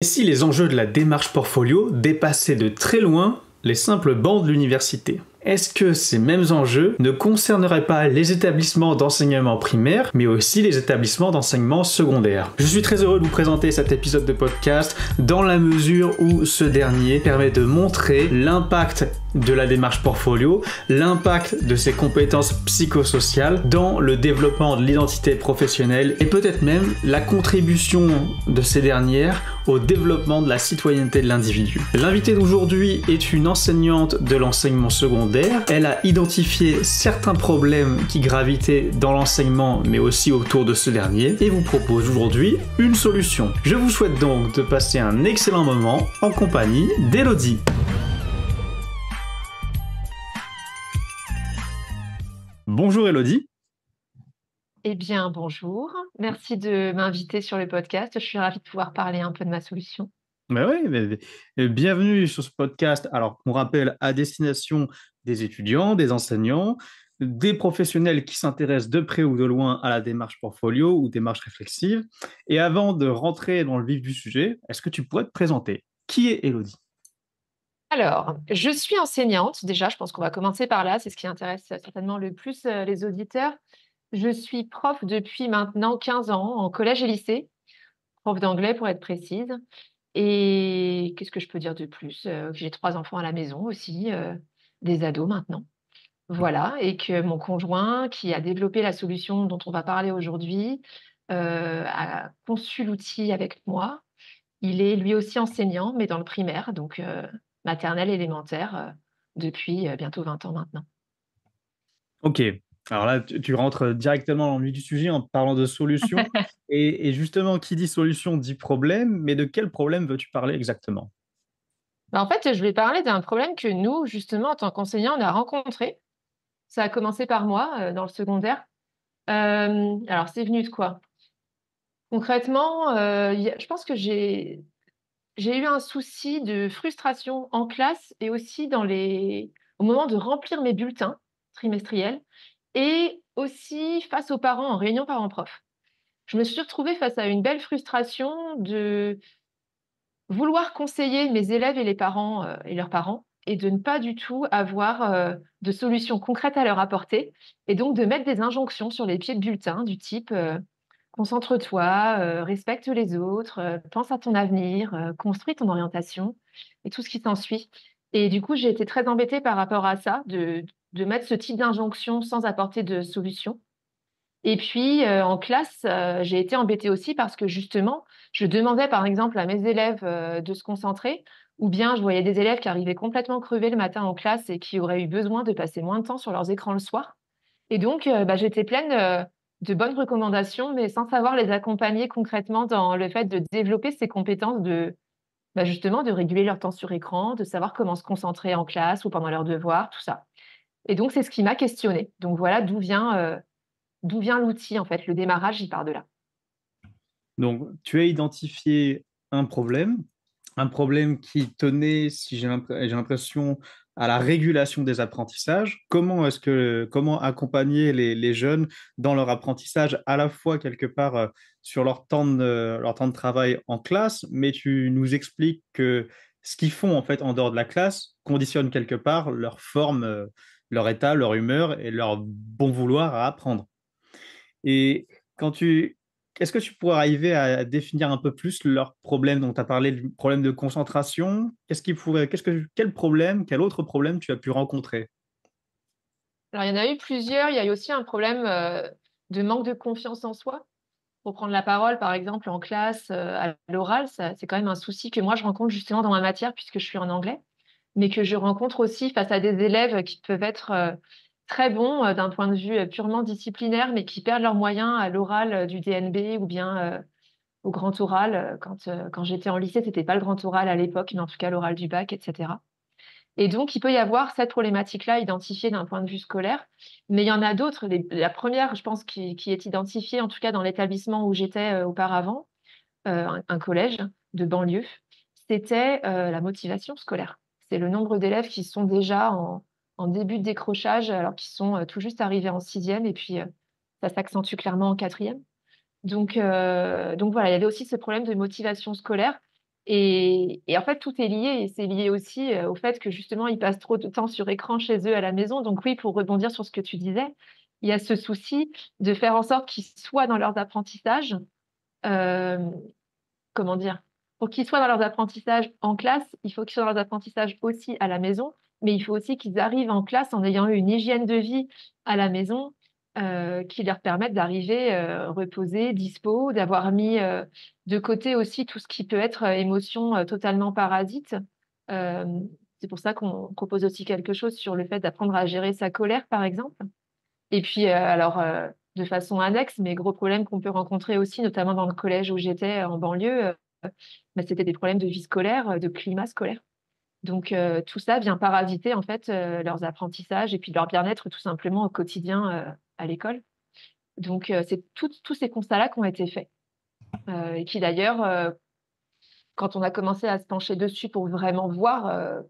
Et si les enjeux de la démarche portfolio dépassaient de très loin les simples bancs de l'université? Est-ce que ces mêmes enjeux ne concerneraient pas les établissements d'enseignement primaire, mais aussi les établissements d'enseignement secondaire? Je suis très heureux de vous présenter cet épisode de podcast dans la mesure où ce dernier permet de montrer l'impact de la démarche portfolio, l'impact de ses compétences psychosociales dans le développement de l'identité professionnelle et peut-être même la contribution de ces dernières au développement de la citoyenneté de l'individu. L'invitée d'aujourd'hui est une enseignante de l'enseignement secondaire. Elle a identifié certains problèmes qui gravitaient dans l'enseignement mais aussi autour de ce dernier et vous propose aujourd'hui une solution. Je vous souhaite donc de passer un excellent moment en compagnie d'Élodie. Bonjour Élodie. Eh bien, bonjour. Merci de m'inviter sur le podcast. Je suis ravie de pouvoir parler un peu de ma solution. Bienvenue sur ce podcast. Alors, on rappelle à destination des étudiants, des enseignants, des professionnels qui s'intéressent de près ou de loin à la démarche portfolio ou démarche réflexive. Et avant de rentrer dans le vif du sujet, est-ce que tu pourrais te présenter? Qui est Élodie? Alors, je suis enseignante. Déjà, je pense qu'on va commencer par là. C'est ce qui intéresse certainement le plus les auditeurs. Je suis prof depuis maintenant 15 ans en collège et lycée, prof d'anglais pour être précise. Et qu'est-ce que je peux dire de plus? J'ai 3 enfants à la maison aussi, des ados maintenant. Voilà, et que mon conjoint, qui a développé la solution dont on va parler aujourd'hui, a conçu l'outil avec moi. Il est lui aussi enseignant, mais dans le primaire, donc maternelle, élémentaire, depuis bientôt 20 ans maintenant. Ok, alors là, tu rentres directement dans le vif du sujet en parlant de solution. Et justement, qui dit solution dit problème, mais de quel problème veux-tu parler exactement? Bah, en fait, je vais parler d'un problème que nous, justement, en tant qu'enseignants, on a rencontré. Ça a commencé par moi, dans le secondaire. Alors, c'est venu de quoi? Concrètement, je pense que j'ai eu un souci de frustration en classe et aussi au moment de remplir mes bulletins trimestriels et aussi face aux parents en réunion parents-prof. Je me suis retrouvée face à une belle frustration de vouloir conseiller mes élèves et les parents et leurs parents et de ne pas du tout avoir de solutions concrètes à leur apporter et donc de mettre des injonctions sur les pieds de bulletin du type concentre-toi, respecte les autres, pense à ton avenir, construis ton orientation et tout ce qui s'ensuit. Et du coup, j'ai été très embêtée par rapport à ça, de mettre ce type d'injonction sans apporter de solution. Et puis, en classe, j'ai été embêtée aussi parce que justement, je demandais par exemple à mes élèves, de se concentrer ou bien je voyais des élèves qui arrivaient complètement crevés le matin en classe et qui auraient eu besoin de passer moins de temps sur leurs écrans le soir. Et donc, j'étais pleine, de bonnes recommandations, mais sans savoir les accompagner concrètement dans le fait de développer ces compétences justement de réguler leur temps sur écran, de savoir comment se concentrer en classe ou pendant leurs devoirs, tout ça. Et donc c'est ce qui m'a questionnée. Donc voilà d'où vient l'outil en fait, le démarrage, il part de là. Donc, tu as identifié un problème qui tenait, si j'ai l'impression, à la régulation des apprentissages. Comment accompagner les jeunes dans leur apprentissage, à la fois quelque part sur leur temps de travail en classe, mais tu nous expliques que ce qu'ils font en fait en dehors de la classe conditionne quelque part leur forme, leur état, leur humeur et leur bon vouloir à apprendre. Et quand tu, est-ce que tu pourrais arriver à définir un peu plus leurs problèmes dont tu as parlé, le problème de concentration? Quel autre problème tu as pu rencontrer? Alors il y en a eu plusieurs, il y a eu aussi un problème, de manque de confiance en soi. Pour prendre la parole, par exemple, en classe, à l'oral, ça c'est quand même un souci que moi je rencontre justement dans ma matière puisque je suis en anglais, mais que je rencontre aussi face à des élèves qui peuvent être, très bons, d'un point de vue, purement disciplinaire, mais qui perdent leurs moyens à l'oral, du DNB ou bien, au grand oral, quand j'étais en lycée, c'était pas le grand oral à l'époque, mais en tout cas l'oral du bac et cetera. Et donc, il peut y avoir cette problématique-là identifiée d'un point de vue scolaire, mais il y en a d'autres. La première, je pense, qui est identifiée, en tout cas dans l'établissement où j'étais auparavant, un collège de banlieue, c'était la motivation scolaire. C'est le nombre d'élèves qui sont déjà en début de décrochage, alors qu'ils sont tout juste arrivés en sixième, et puis ça s'accentue clairement en quatrième. Donc voilà, il y avait aussi ce problème de motivation scolaire. Et en fait, tout est lié et c'est lié aussi au fait que justement, ils passent trop de temps sur écran chez eux à la maison. Donc oui, pour rebondir sur ce que tu disais, il y a ce souci de faire en sorte qu'ils soient dans leurs apprentissages. euh, Comment dire? Pour qu'ils soient dans leurs apprentissages en classe, il faut qu'ils soient dans leurs apprentissages aussi à la maison, mais il faut aussi qu'ils arrivent en classe en ayant eu une hygiène de vie à la maison qui leur permette d'arriver reposés, dispo, d'avoir mis de côté aussi tout ce qui peut être émotion totalement parasite. Euh, c'est pour ça qu'on propose aussi quelque chose sur le fait d'apprendre à gérer sa colère, par exemple. Et puis, de façon annexe, mais gros problèmes qu'on peut rencontrer aussi, notamment dans le collège où j'étais en banlieue, bah, c'était des problèmes de vie scolaire, de climat scolaire. Donc, tout ça vient parasiter en fait leurs apprentissages et puis leur bien-être tout simplement au quotidien à l'école. Donc, c'est tous ces constats-là qui ont été faits. Et qui d'ailleurs, quand on a commencé à se pencher dessus pour vraiment voir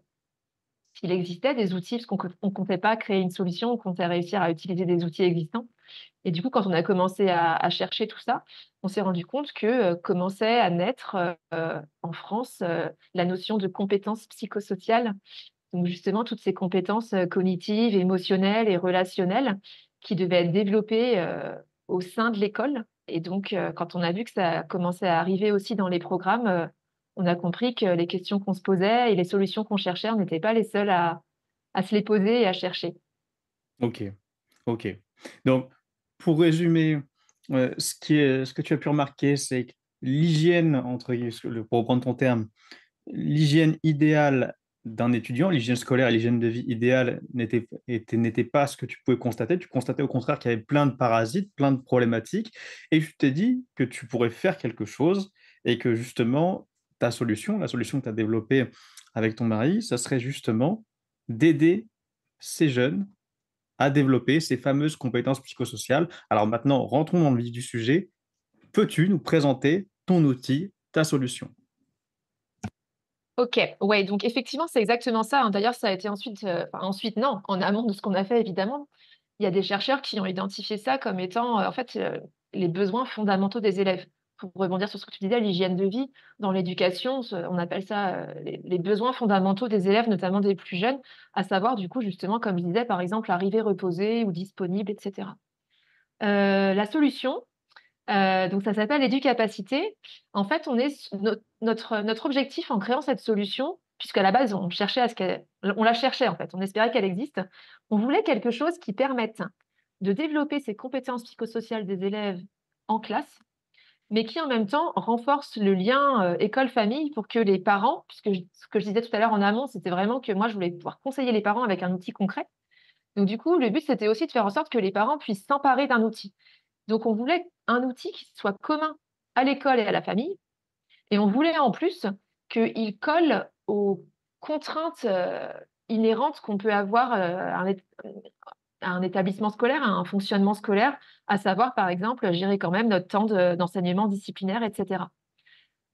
s'il existait des outils, parce qu'on ne comptait pas créer une solution, on comptait réussir à utiliser des outils existants. Et du coup, quand on a commencé à chercher tout ça, on s'est rendu compte que commençait à naître en France la notion de compétences psychosociales. Donc justement, toutes ces compétences cognitives, émotionnelles et relationnelles qui devaient être développées au sein de l'école. Et donc, quand on a vu que ça commençait à arriver aussi dans les programmes, on a compris que les questions qu'on se posait et les solutions qu'on cherchait, on n'était pas les seuls à se les poser et à chercher. Ok, ok. Donc, pour résumer, ce que tu as pu remarquer, c'est que l'hygiène, pour reprendre ton terme, l'hygiène idéale d'un étudiant, l'hygiène scolaire et l'hygiène de vie idéale n'était pas ce que tu pouvais constater. Tu constatais au contraire qu'il y avait plein de parasites, plein de problématiques, et tu t'es dit que tu pourrais faire quelque chose et que justement, ta solution, la solution que tu as développée avec ton mari, ça serait justement d'aider ces jeunes à développer ces fameuses compétences psychosociales. Alors maintenant, rentrons dans le vif du sujet. Peux-tu nous présenter ton outil, ta solution? Ok, ouais, donc effectivement, c'est exactement ça, hein. D'ailleurs, ça a été ensuite, enfin, ensuite, non, en amont de ce qu'on a fait, évidemment, il y a des chercheurs qui ont identifié ça comme étant, en fait, les besoins fondamentaux des élèves. Pour rebondir sur ce que tu disais, l'hygiène de vie dans l'éducation, on appelle ça les besoins fondamentaux des élèves, notamment des plus jeunes, à savoir, du coup, justement, comme je disais, par exemple, arriver reposé ou disponible, etc. La solution, donc ça s'appelle Éducapacité. En fait, notre objectif en créant cette solution, puisqu'à la base on la cherchait en fait, on espérait qu'elle existe. On voulait quelque chose qui permette de développer ces compétences psychosociales des élèves en classe, mais qui en même temps renforce le lien école-famille pour que les parents, ce que je disais tout à l'heure en amont, c'était vraiment que moi je voulais pouvoir conseiller les parents avec un outil concret. Donc du coup, le but c'était aussi de faire en sorte que les parents puissent s'emparer d'un outil. Donc, on voulait un outil qui soit commun à l'école et à la famille. Et on voulait en plus qu'il colle aux contraintes inhérentes qu'on peut avoir à un établissement scolaire, à un fonctionnement scolaire, à savoir, par exemple, gérer quand même notre temps d'enseignement disciplinaire, etc.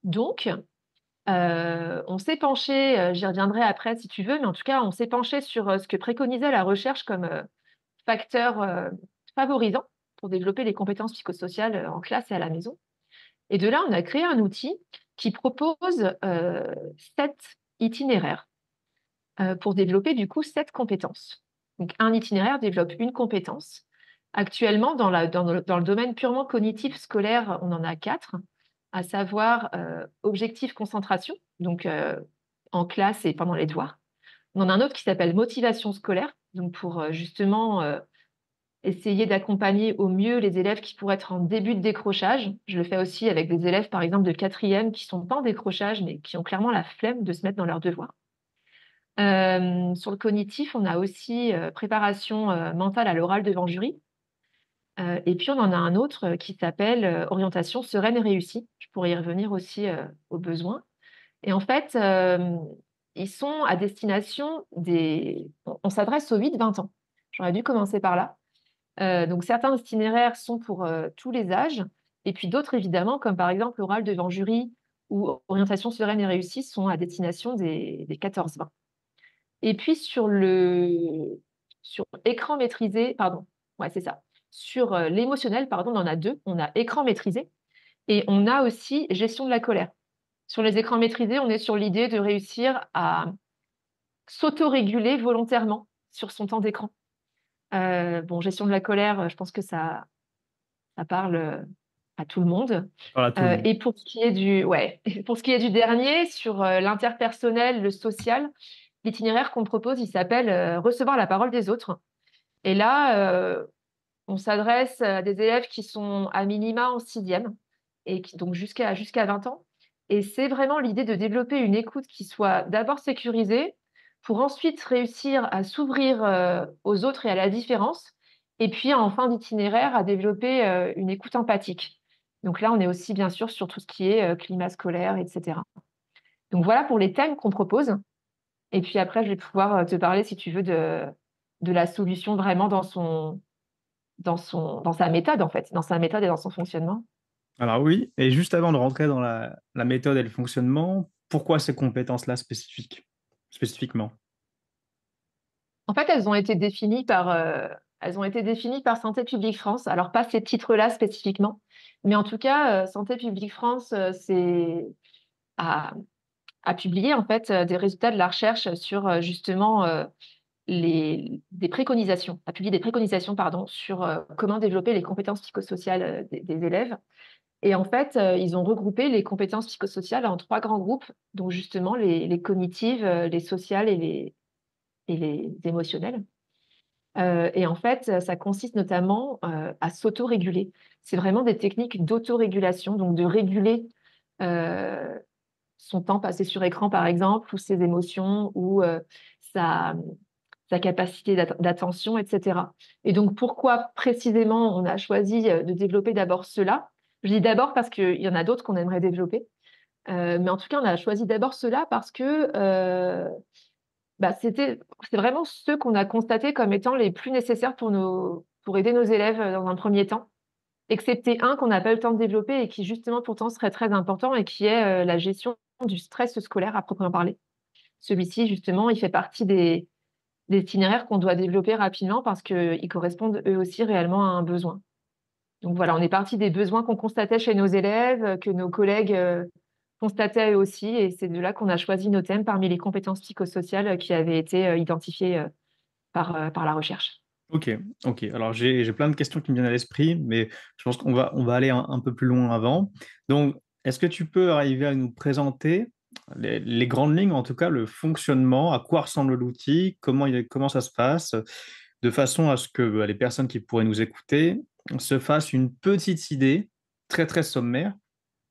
Donc, on s'est penché, j'y reviendrai après si tu veux, mais en tout cas, on s'est penché sur ce que préconisait la recherche comme facteur favorisant pour développer les compétences psychosociales en classe et à la maison. Et de là, on a créé un outil qui propose 7 itinéraires pour développer du coup 7 compétences. Donc un itinéraire développe une compétence. Actuellement, dans le domaine purement cognitif scolaire, on en a 4, à savoir objectif concentration, donc en classe et pendant les devoirs. On en a un autre qui s'appelle motivation scolaire, donc pour justement essayer d'accompagner au mieux les élèves qui pourraient être en début de décrochage. Je le fais aussi avec des élèves, par exemple, de quatrième qui sont pas en décrochage, mais qui ont clairement la flemme de se mettre dans leurs devoirs. Sur le cognitif, on a aussi préparation mentale à l'oral devant jury. Et puis, on en a un autre qui s'appelle orientation sereine et réussie. Je pourrais y revenir aussi aux besoins. Et en fait, ils sont à destination des... On s'adresse aux 8-20 ans. J'aurais dû commencer par là. Donc certains itinéraires sont pour tous les âges, et puis d'autres évidemment, comme par exemple l'oral devant jury ou orientation sereine et réussie, sont à destination des 14-20. Et puis sur écran maîtrisé, pardon, ouais c'est ça. Sur l'émotionnel, pardon, on en a deux. On a écran maîtrisé et on a aussi gestion de la colère. Sur les écrans maîtrisés, on est sur l'idée de réussir à s'auto-réguler volontairement sur son temps d'écran. Bon, gestion de la colère, je pense que ça parle à tout le monde. Voilà tout le monde. Et pour ce qui est pour ce qui est du dernier, sur l'interpersonnel, le social, l'itinéraire qu'on propose, il s'appelle Recevoir la parole des autres. Et là, on s'adresse à des élèves qui sont à minima en sixième, et donc jusqu'à 20 ans. Et c'est vraiment l'idée de développer une écoute qui soit d'abord sécurisée, pour ensuite réussir à s'ouvrir aux autres et à la différence, et puis en fin d'itinéraire, à développer une écoute empathique. Donc là, on est aussi bien sûr sur tout ce qui est climat scolaire, etc. Donc voilà pour les thèmes qu'on propose. Et puis après, je vais pouvoir te parler, si tu veux, de la solution vraiment dans sa méthode, en fait, dans sa méthode et dans son fonctionnement. Alors oui, et juste avant de rentrer dans la méthode et le fonctionnement, pourquoi ces compétences-là spécifiquement? En fait, elles ont été définies par Santé publique France. Alors, pas ces titres-là spécifiquement, mais en tout cas, Santé publique France a, a publié en fait des résultats de la recherche sur justement des préconisations, a publié des préconisations, pardon, sur comment développer les compétences psychosociales des élèves. Et en fait, ils ont regroupé les compétences psychosociales en 3 grands groupes, dont justement les cognitives, les sociales et les émotionnelles. Et en fait, ça consiste notamment à s'auto-réguler. C'est vraiment des techniques d'autorégulation, donc de réguler euh, son temps passé sur écran, par exemple, ou ses émotions, ou sa, sa capacité d'attention, etc. Et donc, pourquoi précisément on a choisi de développer d'abord cela? Je dis d'abord parce qu'il y en a d'autres qu'on aimerait développer. Mais en tout cas, on a choisi d'abord cela parce que c'est vraiment ceux qu'on a constatés comme étant les plus nécessaires pour aider nos élèves dans un premier temps, excepté un qu'on n'a pas eu le temps de développer et qui justement pourtant serait très important et qui est la gestion du stress scolaire à proprement parler. Celui-ci, justement, il fait partie des itinéraires qu'on doit développer rapidement parce qu'ils correspondent eux aussi réellement à un besoin. Donc voilà, on est parti des besoins qu'on constatait chez nos élèves, que nos collègues constataient eux aussi, et c'est de là qu'on a choisi nos thèmes parmi les compétences psychosociales qui avaient été identifiées par la recherche. Ok, ok. Alors j'ai plein de questions qui me viennent à l'esprit, mais je pense qu'on va aller un peu plus loin avant. Donc, est-ce que tu peux arriver à nous présenter les grandes lignes, en tout cas le fonctionnement, à quoi ressemble l'outil, comment ça se passe, de façon à ce que les personnes qui pourraient nous écouter se fassent une petite idée très très sommaire,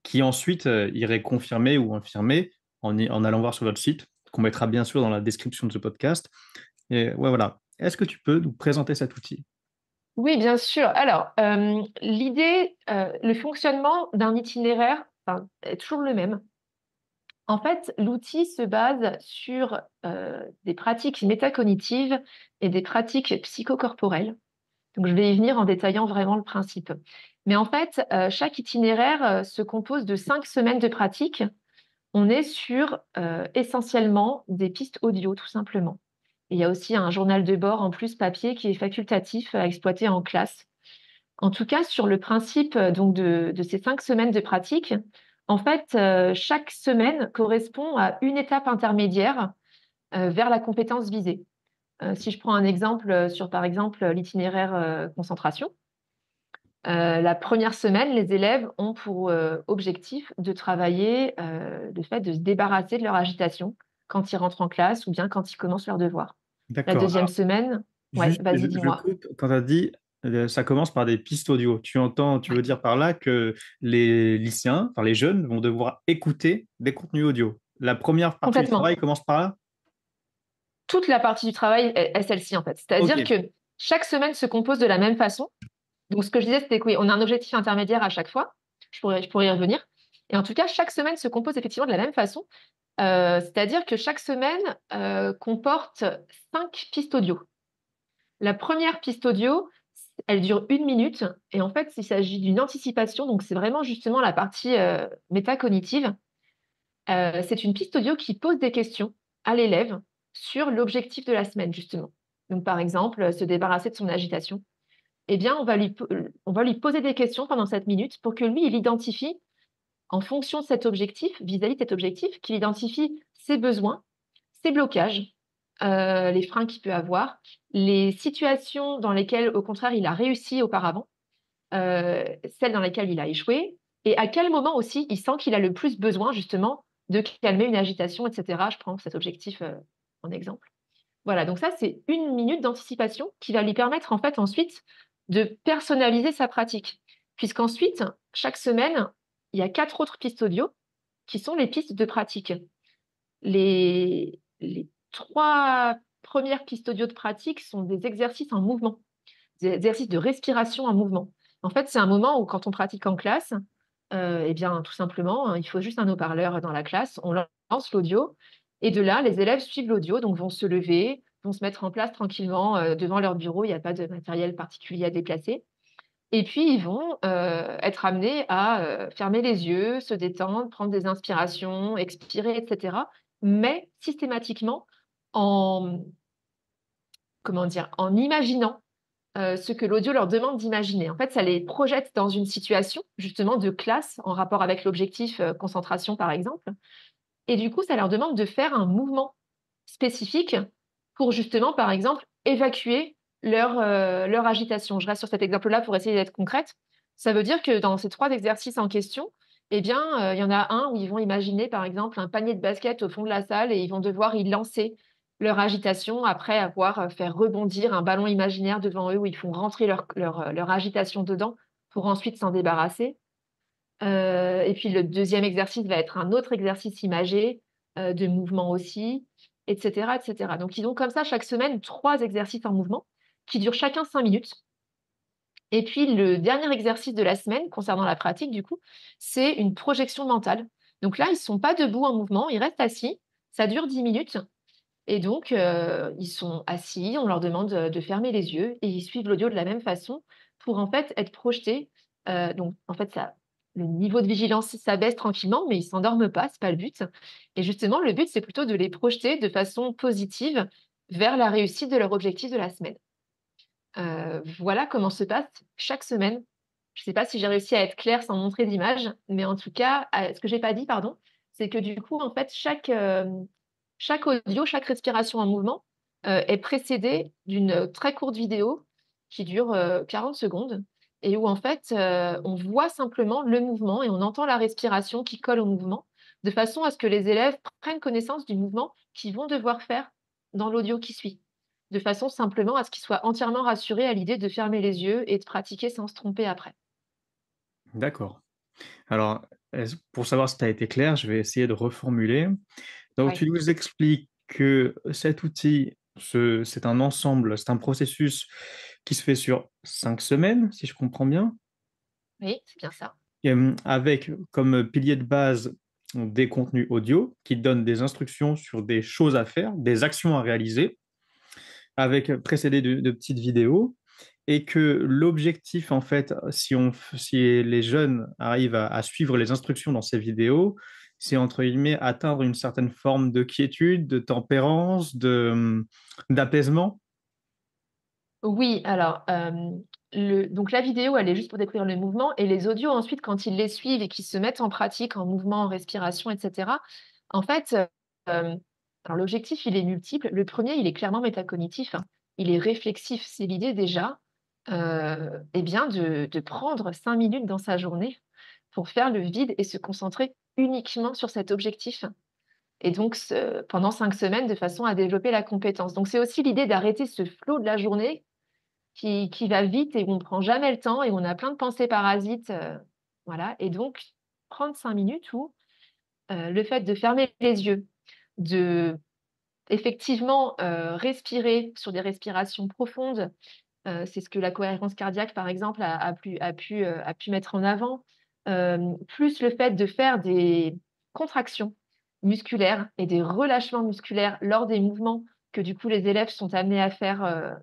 qui ensuite irait confirmer ou infirmer en allant voir sur votre site, qu'on mettra bien sûr dans la description de ce podcast. Et ouais, voilà. Est-ce que tu peux nous présenter cet outil? Oui, bien sûr. Alors, le fonctionnement d'un itinéraire, enfin, est toujours le même. En fait, l'outil se base sur des pratiques métacognitives et des pratiques psychocorporelles. Donc, je vais y venir en détaillant vraiment le principe. Mais en fait, chaque itinéraire se compose de 5 semaines de pratique. On est sur essentiellement des pistes audio, tout simplement. Et il y a aussi un journal de bord en plus papier qui est facultatif à exploiter en classe. En tout cas, sur le principe donc de ces 5 semaines de pratique, en fait, chaque semaine correspond à une étape intermédiaire vers la compétence visée. Si je prends un exemple sur, par exemple, l'itinéraire concentration, la première semaine, les élèves ont pour objectif de travailler le fait de se débarrasser de leur agitation quand ils rentrent en classe ou bien quand ils commencent leurs devoirs. La D'accord. deuxième semaine, ouais, Juste, vas-y, je dis-moi. coupe quand tu as dit ça commence par des pistes audio. Tu veux dire par là que les lycéens, enfin les jeunes, vont devoir écouter des contenus audio. La première partie du Complètement. travail commence par là? Toute la partie du travail est celle-ci, en fait. Ok, C'est-à-dire que chaque semaine se compose de la même façon. Donc, ce que je disais, c'était qu'on a un objectif intermédiaire à chaque fois. Je pourrais y revenir. Et en tout cas, chaque semaine se compose effectivement de la même façon. C'est-à-dire que chaque semaine comporte 5 pistes audio. La première piste audio, elle dure 1 minute. Et en fait, il s'agit d'une anticipation. Donc, c'est vraiment justement la partie métacognitive. C'est une piste audio qui pose des questions à l'élève sur l'objectif de la semaine, justement. Donc, par exemple, se débarrasser de son agitation. Eh bien, on va lui poser des questions pendant cette minute pour que lui, il identifie en fonction de cet objectif, vis-à-vis de cet objectif, qu'il identifie ses besoins, ses blocages, les freins qu'il peut avoir, les situations dans lesquelles, au contraire, il a réussi auparavant, celles dans lesquelles il a échoué, et à quel moment aussi il sent qu'il a le plus besoin justement de calmer une agitation, et cetera. Je prends cet objectif, en exemple. Voilà, donc ça, c'est 1 minute d'anticipation qui va lui permettre en fait ensuite de personnaliser sa pratique. Puisqu'ensuite, chaque semaine, il y a 4 autres pistes audio qui sont les pistes de pratique. Les 3 premières pistes audio de pratique sont des exercices en mouvement, des exercices de respiration en mouvement. En fait, c'est un moment où quand on pratique en classe, eh bien, tout simplement, il faut juste un haut-parleur dans la classe, on lance l'audio et de là, les élèves suivent l'audio, donc vont se lever, vont se mettre en place tranquillement, devant leur bureau, il y a pas de matériel particulier à déplacer et puis ils vont, être amenés à, fermer les yeux, se détendre, prendre des inspirations, expirer et cetera, mais systématiquement en comment dire? En imaginant ce que l'audio leur demande d'imaginer. En fait, ça les projette dans une situation, justement, de classe en rapport avec l'objectif, concentration, par exemple et du coup, ça leur demande de faire un mouvement spécifique pour justement, par exemple, évacuer leur agitation. Je reste sur cet exemple-là pour essayer d'être concrète. Ça veut dire que dans ces 3 exercices en question, eh bien, il y en a un où ils vont imaginer, par exemple, un panier de basket au fond de la salle et ils vont devoir y lancer leur agitation après avoir, fait rebondir un ballon imaginaire devant eux où ils font rentrer leur agitation dedans pour ensuite s'en débarrasser. Et puis le deuxième exercice va être un autre exercice imagé, de mouvement aussi, et cetera, et cetera. Donc ils ont comme ça chaque semaine 3 exercices en mouvement qui durent chacun 5 minutes. Et puis le dernier exercice de la semaine concernant la pratique du coup, c'est une projection mentale. Donc là, ils sont pas debout en mouvement, ils restent assis, ça dure 10 minutes et donc ils sont assis, on leur demande, de fermer les yeux et ils suivent l'audio de la même façon pour en fait être projetés, donc en fait ça le niveau de vigilance s'abaisse tranquillement, mais ils s'endorment pas, c'est pas le but et justement le but, c'est plutôt de les projeter de façon positive vers la réussite de leur objectif de la semaine. Voilà comment se passe chaque semaine. Je ne sais pas si j'ai réussi à être claire sans montrer d'image, mais en tout cas, ce que j'ai pas dit, pardon, c'est que du coup, en fait, chaque audio, chaque respiration en mouvement, est précédée d'une très courte vidéo qui dure, 40 secondes et où en fait, on voit simplement le mouvement et on entend la respiration qui colle au mouvement, de façon à ce que les élèves prennent connaissance du mouvement qu'ils vont devoir faire dans l'audio qui suit. De façon simplement à ce qu'ils soient entièrement rassurés à l'idée de fermer les yeux et de pratiquer sans se tromper après. D'accord. Alors, pour savoir si tu as été clair, je vais essayer de reformuler. Donc Ouais. tu nous expliques que cet outil, c'est un ensemble, c'est un processus qui se fait sur 5 semaines, si je comprends bien? Oui, c'est bien ça. Avec comme pilier de base des contenus audio qui donnent des instructions sur des choses à faire, des actions à réaliser, avec précédé de petites vidéos et que l'objectif, en fait, si les jeunes arrivent à suivre les instructions dans ces vidéos, c'est entre guillemets atteindre une certaine forme de quiétude, de tempérance, d'apaisement. Oui, alors, le donc la vidéo, elle est juste pour décrire le mouvement et les audios ensuite quand ils les suivent et qu'ils se mettent en pratique, en mouvement, en respiration et cetera, en fait, alors l'objectif, il est multiple. Le premier, il est clairement métacognitif, hein. Il est réflexif. C'est l'idée déjà, eh bien de prendre 5 minutes dans sa journée pour faire le vide et se concentrer uniquement sur cet objectif. Et donc pendant 5 semaines de façon à développer la compétence. Donc c'est aussi l'idée d'arrêter ce flot de la journée qui va vite et on ne prend jamais le temps et on a plein de pensées parasites, voilà et donc prendre 5 minutes où, le fait de fermer les yeux, de effectivement, respirer sur des respirations profondes, c'est ce que la cohérence cardiaque par exemple a pu mettre en avant, plus le fait de faire des contractions musculaires et des relâchements musculaires lors des mouvements que du coup les élèves sont amenés à faire,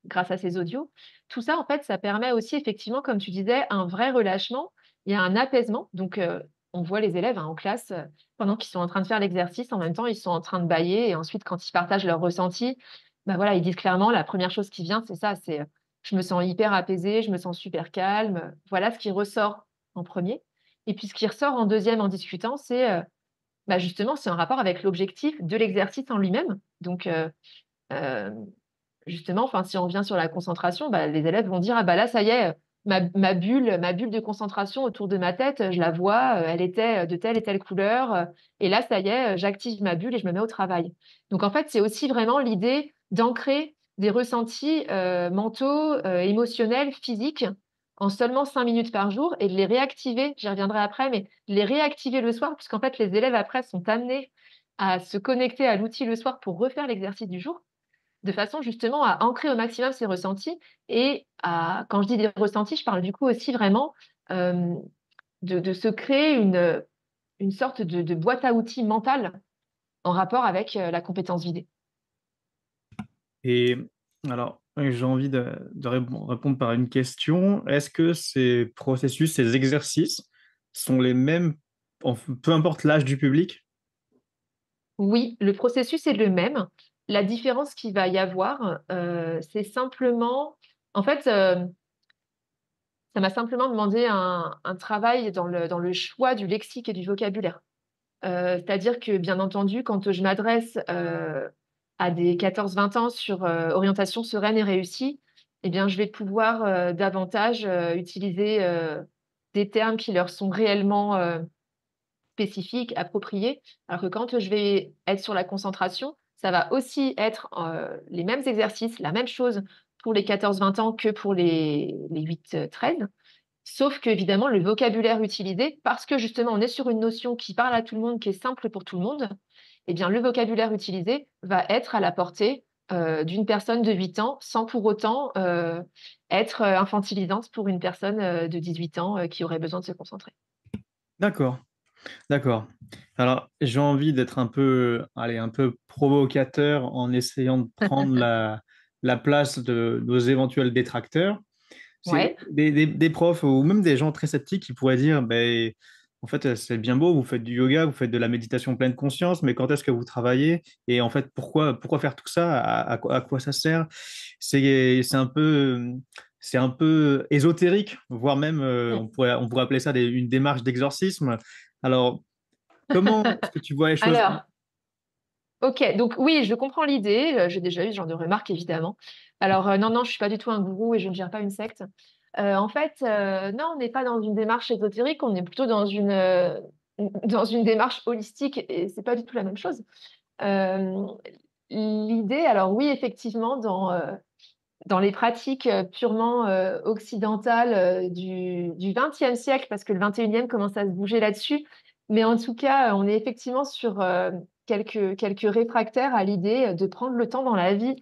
grâce à ces audios. Tout ça, en fait, ça permet aussi effectivement, comme tu disais, un vrai relâchement. Il y a un apaisement. Donc, on voit les élèves, hein, en classe, pendant qu'ils sont en train de faire l'exercice, en même temps, ils sont en train de bâiller et ensuite, quand ils partagent leurs ressentis, bah, voilà, ils disent clairement la première chose qui vient, c'est ça, c'est, «Je me sens hyper apaisé, je me sens super calme». Voilà ce qui ressort en premier. Et puis, ce qui ressort en deuxième en discutant, c'est bah, justement, c'est un rapport avec l'objectif de l'exercice en lui-même. Donc, euh, justement, enfin, si on revient sur la concentration, bah, les élèves vont dire, ah bah là, ça y est, ma bulle de concentration autour de ma tête, je la vois, elle était de telle et telle couleur, et là, ça y est, j'active ma bulle et je me mets au travail. Donc, en fait, c'est aussi vraiment l'idée d'ancrer des ressentis mentaux, émotionnels, physiques, en seulement 5 minutes par jour et de les réactiver, j'y reviendrai après, mais de les réactiver le soir, puisqu'en fait, les élèves après sont amenés à se connecter à l'outil le soir pour refaire l'exercice du jour de façon justement à ancrer au maximum ses ressentis et à, quand je dis des ressentis, je parle du coup aussi vraiment euh, de se créer une sorte de boîte à outils mentale en rapport avec la compétence vidée. Et alors, j'ai envie de répondre par une question. Est-ce que ces processus, ces exercices sont les mêmes, peu importe l'âge du public? Oui, le processus est le même. La différence qu'il va y avoir, c'est simplement, en fait, ça m'a simplement demandé un travail dans le choix du lexique et du vocabulaire. C'est-à-dire que, bien entendu, quand je m'adresse à des 14-20 ans sur orientation sereine et réussie, eh bien, je vais pouvoir davantage utiliser des termes qui leur sont réellement spécifiques, appropriés. Alors que quand je vais être sur la concentration, ça va aussi être les mêmes exercices, la même chose pour les 14-20 ans que pour les 8-13. Sauf qu'évidemment, le vocabulaire utilisé, parce que justement, on est sur une notion qui parle à tout le monde, qui est simple pour tout le monde, eh bien, le vocabulaire utilisé va être à la portée d'une personne de 8 ans, sans pour autant être infantilisante pour une personne de 18 ans qui aurait besoin de se concentrer. D'accord, d'accord. Alors, j'ai envie d'être un peu, allez, un peu provocateur en essayant de prendre la place de nos éventuels détracteurs. C'est Ouais. des profs ou même des gens très sceptiques qui pourraient dire, ben, en fait, c'est bien beau, vous faites du yoga, vous faites de la méditation pleine conscience, mais quand est-ce que vous travaillez? Et en fait, pourquoi faire tout ça? À quoi ça sert? C'est un peu ésotérique, voire même, on pourrait appeler ça une démarche d'exorcisme. Alors, comment est-ce que tu vois les choses? Alors, ok, donc oui, je comprends l'idée. J'ai déjà eu ce genre de remarques, évidemment. Alors, non, non, je suis pas du tout un gourou et je ne gère pas une secte. En fait, non, on n'est pas dans une démarche ésotérique, on est plutôt dans une démarche holistique et c'est pas du tout la même chose. Euh, L'idée, alors oui, effectivement, dans les pratiques purement occidentales du XXe siècle, parce que le XXIe commence à se bouger là-dessus, mais en tout cas, on est effectivement sur quelques réfractaires à l'idée de prendre le temps dans la vie,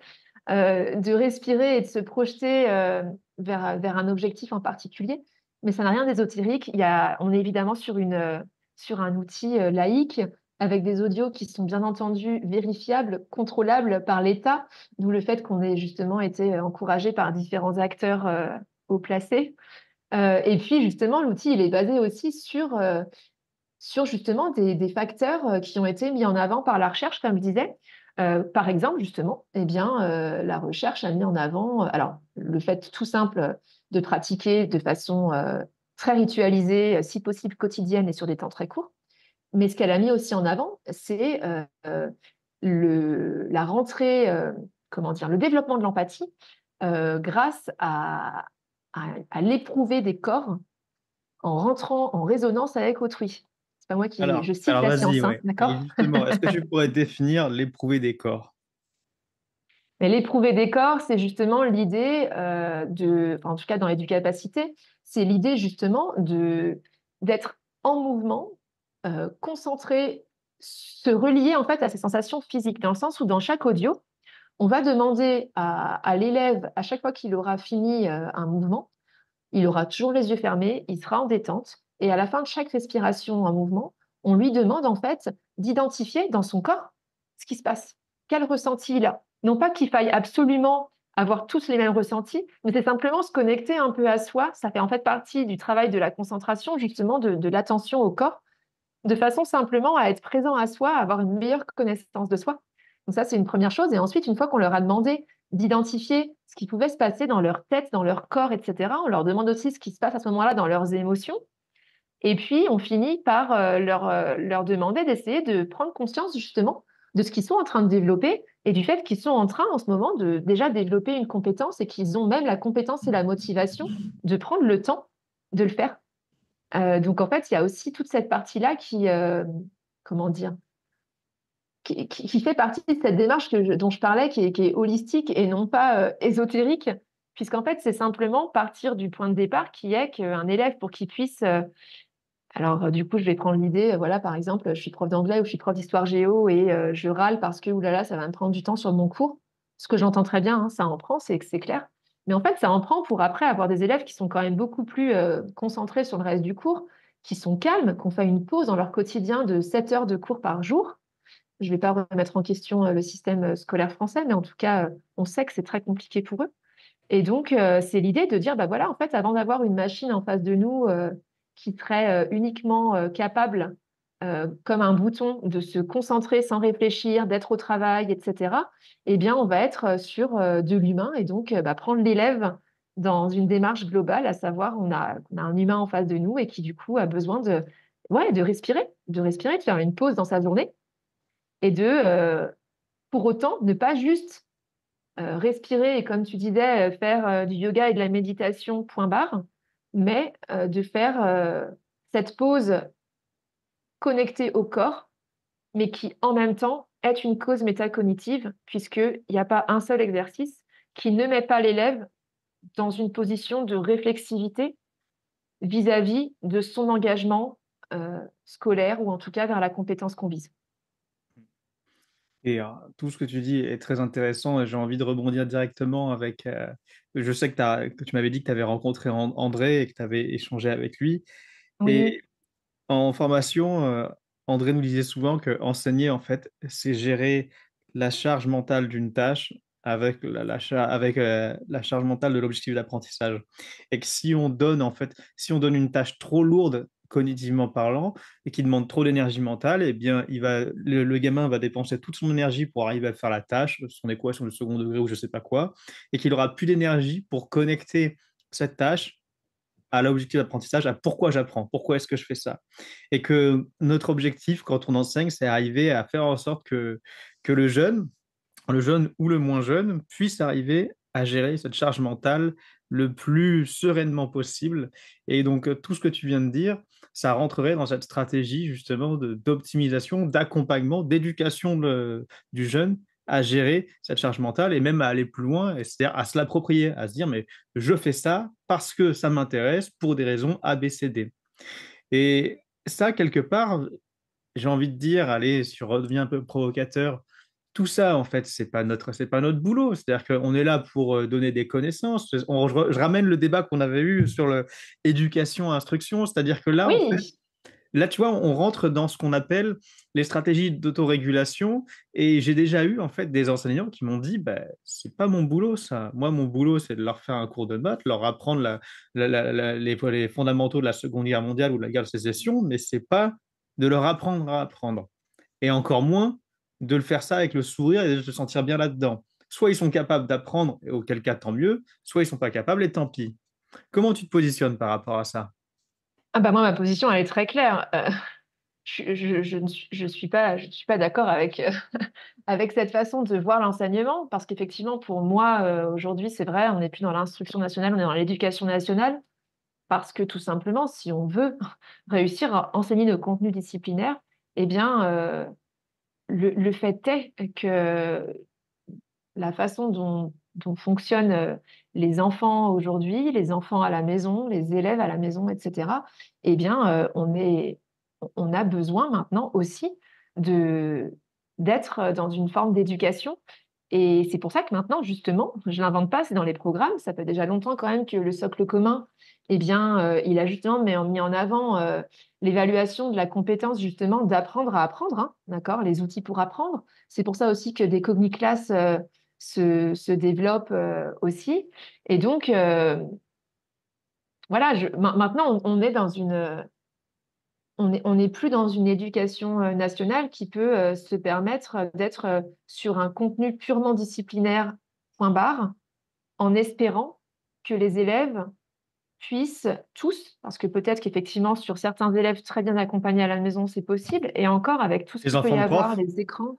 de respirer et de se projeter vers un objectif en particulier. Mais ça n'a rien d'ésotérique. On est évidemment sur un outil laïque avec des audios qui sont bien entendu vérifiables, contrôlables par l'État, d'où le fait qu'on ait justement été encouragé par différents acteurs haut placés. Et puis justement, l'outil, il est basé aussi sur justement des facteurs qui ont été mis en avant par la recherche, comme je disais. Par exemple, justement, eh bien, la recherche a mis en avant, alors, le fait tout simple de pratiquer de façon très ritualisée, si possible quotidienne et sur des temps très courts. Mais ce qu'elle a mis aussi en avant, c'est la rentrée, comment dire, le développement de l'empathie grâce à l'éprouver des corps en rentrant en résonance avec autrui. C'est pas moi qui, je cite Alors la vas-y, science, hein, ouais. Et d'accord? justement, est-ce que tu pourrais définir l'éprouvé des corps? Mais l'éprouver des corps, c'est justement l'idée enfin, en tout cas dans l'éducapacité, c'est l'idée justement d'être en mouvement, concentré, se relier en fait à ses sensations physiques, dans le sens où dans chaque audio, on va demander à l'élève, à chaque fois qu'il aura fini un mouvement, il aura toujours les yeux fermés, il sera en détente, et à la fin de chaque respiration en mouvement, on lui demande en fait d'identifier dans son corps ce qui se passe, quel ressenti il a. Non pas qu'il faille absolument avoir tous les mêmes ressentis, mais c'est simplement se connecter un peu à soi. Ça fait en fait partie du travail de la concentration, justement de l'attention au corps, de façon simplement à être présent à soi, à avoir une meilleure connaissance de soi. Donc ça, c'est une première chose. Et ensuite, une fois qu'on leur a demandé d'identifier ce qui pouvait se passer dans leur tête, dans leur corps, etc., on leur demande aussi ce qui se passe à ce moment-là dans leurs émotions. Et puis, on finit par leur demander d'essayer de prendre conscience justement de ce qu'ils sont en train de développer et du fait qu'ils sont en train en ce moment de déjà développer une compétence et qu'ils ont même la compétence et la motivation de prendre le temps de le faire. Donc en fait, il y a aussi toute cette partie-là qui, comment dire, qui fait partie de cette démarche dont je parlais, qui est holistique et non pas ésotérique, puisqu'en fait, c'est simplement partir du point de départ qui est qu'un élève, pour qu'il puisse alors, du coup, je vais prendre l'idée, voilà, par exemple, je suis prof d'anglais ou je suis prof d'histoire géo et je râle parce que, oulala, ça va me prendre du temps sur mon cours. Ce que j'entends très bien, hein, ça en prend, c'est clair. Mais en fait, ça en prend pour après avoir des élèves qui sont quand même beaucoup plus concentrés sur le reste du cours, qui sont calmes, qu'on fait une pause dans leur quotidien de 7 heures de cours par jour. Je ne vais pas remettre en question le système scolaire français, mais en tout cas, on sait que c'est très compliqué pour eux. Et donc, c'est l'idée de dire, bah voilà, en fait, avant d'avoir une machine en face de nous qui serait uniquement capable, comme un bouton, de se concentrer sans réfléchir, d'être au travail, etc., eh bien, on va être sur de l'humain et donc bah, prendre l'élève dans une démarche globale, à savoir, on a un humain en face de nous et qui, du coup, a besoin ouais, de respirer, de faire une pause dans sa journée et pour autant, ne pas juste respirer et, comme tu disais, faire du yoga et de la méditation, point barre, mais de faire cette pause connectée au corps, mais qui en même temps est une cause métacognitive, puisqu'il n'y a pas un seul exercice qui ne met pas l'élève dans une position de réflexivité vis-à-vis de son engagement scolaire ou en tout cas vers la compétence qu'on vise. Et tout ce que tu dis est très intéressant et j'ai envie de rebondir directement avec... je sais que tu m'avais dit que tu avais rencontré André et que tu avais échangé avec lui. Oui, Et en formation, André nous disait souvent que enseigner, en fait, c'est gérer la charge mentale d'une tâche avec la charge mentale de l'objectif d'apprentissage. Et que si on donne, en fait, si on donne une tâche trop lourde, cognitivement parlant, et qui demande trop d'énergie mentale, eh bien, le gamin va dépenser toute son énergie pour arriver à faire la tâche, son équation de second degré ou je sais pas quoi, et qu'il aura plus d'énergie pour connecter cette tâche à l'objectif d'apprentissage, à pourquoi j'apprends, pourquoi est-ce que je fais ça. Et que notre objectif, quand on enseigne, c'est arriver à faire en sorte que le jeune ou le moins jeune, puisse arriver à gérer cette charge mentale le plus sereinement possible. Et donc, tout ce que tu viens de dire, ça rentrerait dans cette stratégie justement d'optimisation, d'accompagnement, d'éducation du jeune à gérer cette charge mentale et même à aller plus loin, c'est-à-dire à se l'approprier, à se dire, mais je fais ça parce que ça m'intéresse pour des raisons A, B, C, D. Et ça, quelque part, j'ai envie de dire, allez, si je redeviens un peu provocateur, tout ça, en fait, c'est pas notre boulot. C'est-à-dire qu'on est là pour donner des connaissances. Je ramène le débat qu'on avait eu sur l'éducation, instruction. C'est-à-dire que là, en fait, oui, là, tu vois, on rentre dans ce qu'on appelle les stratégies d'autorégulation. Et j'ai déjà eu, en fait, des enseignants qui m'ont dit, bah, c'est pas mon boulot, ça. Moi, mon boulot, c'est de leur faire un cours de maths, leur apprendre les fondamentaux de la Seconde Guerre mondiale ou de la guerre de sécession, mais c'est pas de leur apprendre à apprendre. Et encore moins de le faire ça avec le sourire et de se sentir bien là-dedans. Soit ils sont capables d'apprendre, et auquel cas tant mieux, soit ils sont pas capables et tant pis. Comment tu te positionnes par rapport à ça? ah bah moi, ma position, elle est très claire. Je ne suis pas d'accord avec, avec cette façon de voir l'enseignement, parce qu'effectivement, pour moi, aujourd'hui, c'est vrai, on n'est plus dans l'instruction nationale, on est dans l'éducation nationale, parce que tout simplement, si on veut réussir à enseigner nos contenus disciplinaires, eh bien, le fait est que la façon dont fonctionnent les enfants aujourd'hui, les enfants à la maison, les élèves à la maison, etc., eh bien, on a besoin maintenant aussi de, d'être dans une forme d'éducation. Et c'est pour ça que maintenant, justement, je ne l'invente pas, c'est dans les programmes. Ça fait déjà longtemps quand même que le socle commun, eh bien, il a justement mis en avant l'évaluation de la compétence justement d'apprendre à apprendre, hein, d'accord, les outils pour apprendre. C'est pour ça aussi que des cogniclasses se développent aussi. Et donc, voilà, maintenant, on est dans une, on n'est plus dans une éducation nationale qui peut se permettre d'être sur un contenu purement disciplinaire, point barre, en espérant que les élèves puissent tous, parce que peut-être qu'effectivement, sur certains élèves très bien accompagnés à la maison, c'est possible, et encore avec tout ce Les qu'il peut enfants y de avoir, profs? les écrans.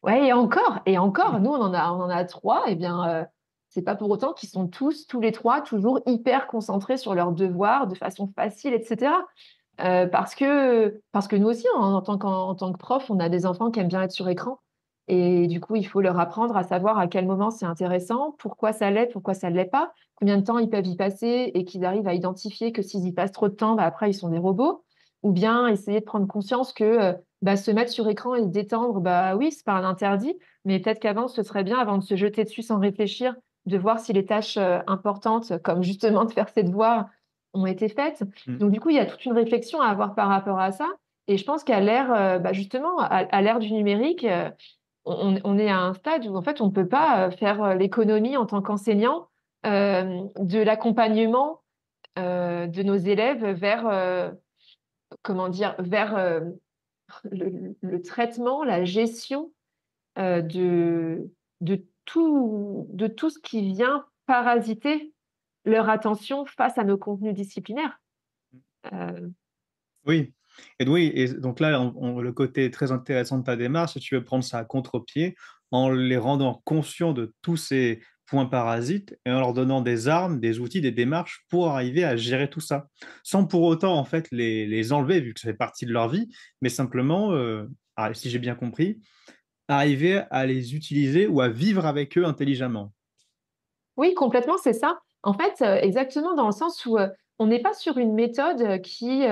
Ouais, et encore, nous, on en a trois, et bien, c'est pas pour autant qu'ils sont tous les trois, toujours hyper concentrés sur leurs devoirs, de façon facile, etc. Parce que nous aussi, en tant que prof, on a des enfants qui aiment bien être sur écran. Et du coup, il faut leur apprendre à savoir à quel moment c'est intéressant, pourquoi ça l'est, pourquoi ça ne l'est pas, combien de temps ils peuvent y passer et qu'ils arrivent à identifier que s'ils y passent trop de temps, bah, après, ils sont des robots. Ou bien essayer de prendre conscience que bah, se mettre sur écran et se détendre, bah oui, c'est pas un interdit, mais peut-être qu'avant, ce serait bien, avant de se jeter dessus sans réfléchir, de voir si les tâches importantes, comme justement de faire ses devoirs, ont été faites. Mm. Donc, du coup, il y a toute une réflexion à avoir par rapport à ça. Et je pense qu'à l'ère, bah, justement, à l'ère du numérique, on est à un stade où, en fait, on ne peut pas faire l'économie en tant qu'enseignant de l'accompagnement de nos élèves vers, comment dire, vers le traitement, la gestion de tout ce qui vient parasiter leur attention face à nos contenus disciplinaires. Euh, Oui. Et oui, et donc là, le côté très intéressant de ta démarche, c'est que tu veux prendre ça à contre-pied en les rendant conscients de tous ces points parasites et en leur donnant des armes, des outils, des démarches pour arriver à gérer tout ça, sans pour autant en fait les enlever vu que ça fait partie de leur vie, mais simplement, si j'ai bien compris, arriver à les utiliser ou à vivre avec eux intelligemment. Oui, complètement, c'est ça. En fait, exactement dans le sens où on n'est pas sur une méthode qui,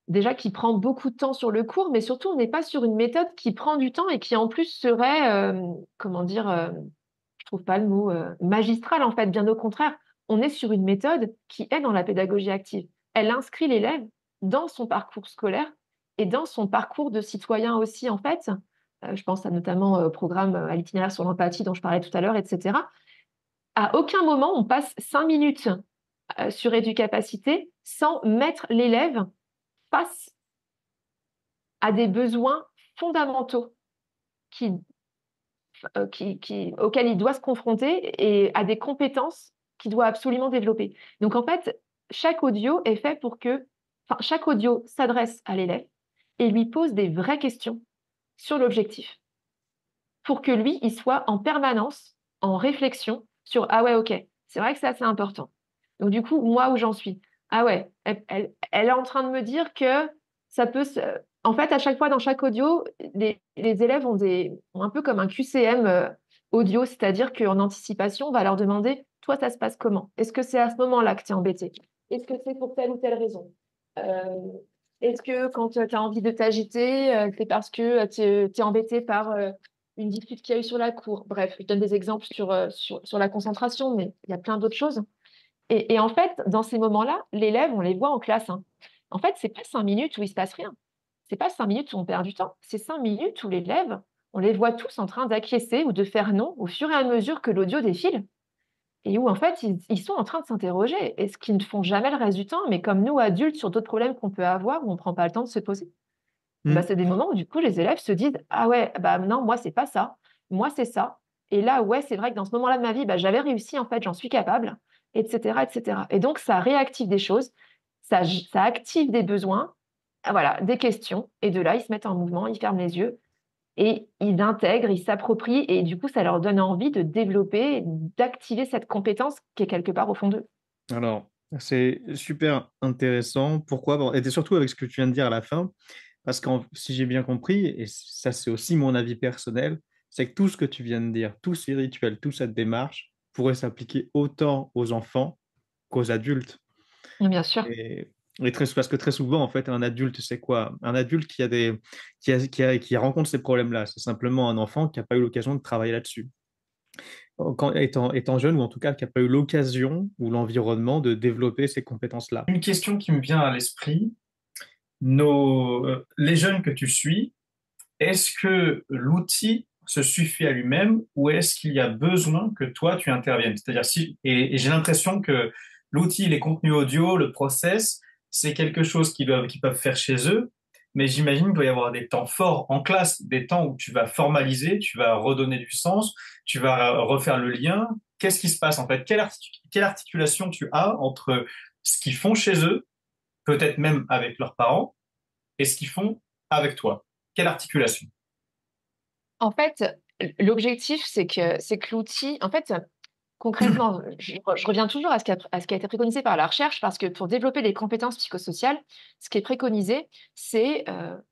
déjà, qui prend beaucoup de temps sur le cours, mais surtout, on n'est pas sur une méthode qui prend du temps et qui, en plus, serait, comment dire, je trouve pas le mot, magistrale, en fait. Bien au contraire, on est sur une méthode qui est dans la pédagogie active. Elle inscrit l'élève dans son parcours scolaire et dans son parcours de citoyen aussi, en fait. Je pense à notamment au programme, à l'itinéraire sur l'empathie dont je parlais tout à l'heure, etc. À aucun moment, on passe 5 minutes sur Éducapacité sans mettre l'élève face à des besoins fondamentaux qui, auxquels il doit se confronter et à des compétences qu'il doit absolument développer. Donc en fait, chaque audio est fait pour que, enfin, chaque audio s'adresse à l'élève et lui pose des vraies questions sur l'objectif pour que lui, il soit en permanence en réflexion sur ah ouais, ok, c'est vrai que c'est assez important. Donc du coup, moi où j'en suis, ah ouais, elle est en train de me dire que ça peut se... En fait, à chaque fois dans chaque audio, les élèves ont un peu comme un QCM audio, c'est-à-dire qu'en anticipation, on va leur demander, toi, ça se passe comment? Est-ce que c'est à ce moment-là que tu es embêté? Est-ce que c'est pour telle ou telle raison? Euh, Est-ce que quand tu as envie de t'agiter, c'est parce que tu es embêté par une dispute qu'il y a eu sur la cour? Bref, je donne des exemples sur la concentration, mais il y a plein d'autres choses. Et en fait, dans ces moments-là, l'élève, on les voit en classe, hein. En fait, c'est pas 5 minutes où il se passe rien. C'est pas 5 minutes où on perd du temps. C'est 5 minutes où l'élève, on les voit tous en train d'acquiescer ou de faire non au fur et à mesure que l'audio défile et où en fait, ils sont en train de s'interroger et ce qu'ils ne font jamais le reste du temps, mais comme nous, adultes, sur d'autres problèmes qu'on peut avoir où on ne prend pas le temps de se poser. Bah, Mm. c'est des moments où du coup, les élèves se disent, ah ouais, bah non, moi, c'est pas ça. Moi, c'est ça. Et là, ouais, c'est vrai que dans ce moment-là de ma vie, bah, j'avais réussi, en fait, j'en suis capable, etc., etc. Et donc, ça réactive des choses, ça active des besoins, ah, voilà, des questions. Et de là, ils se mettent en mouvement, ils ferment les yeux et ils intègrent, ils s'approprient. Et du coup, ça leur donne envie de développer, d'activer cette compétence qui est quelque part au fond d'eux. Alors, c'est super intéressant. Pourquoi? Bon, et surtout avec ce que tu viens de dire à la fin, parce que si j'ai bien compris, et ça c'est aussi mon avis personnel, c'est que tout ce que tu viens de dire, tous ces rituels, toute cette démarche pourrait s'appliquer autant aux enfants qu'aux adultes. Bien sûr. Et, parce que très souvent, en fait, un adulte, c'est quoi? Un adulte qui rencontre ces problèmes-là, c'est simplement un enfant qui n'a pas eu l'occasion de travailler là-dessus étant jeune, ou en tout cas qui n'a pas eu l'occasion ou l'environnement de développer ces compétences-là. Une question qui me vient à l'esprit, les jeunes que tu suis, est-ce que l'outil se suffit à lui-même ou est-ce qu'il y a besoin que toi tu interviennes? C'est-à-dire et j'ai l'impression que l'outil, les contenus audio, le process, c'est quelque chose qu'ils peuvent faire chez eux, mais j'imagine qu'il doit y avoir des temps forts en classe, des temps où tu vas formaliser, tu vas redonner du sens, tu vas refaire le lien. qu'est-ce qui se passe en fait? Quelle articulation tu as entre ce qu'ils font chez eux, peut-être même avec leurs parents, et ce qu'ils font avec toi? Quelle articulation? En fait, l'objectif, c'est que l'outil, en fait, concrètement, je reviens toujours à ce qui a été préconisé par la recherche, parce que pour développer les compétences psychosociales, ce qui est préconisé, c'est,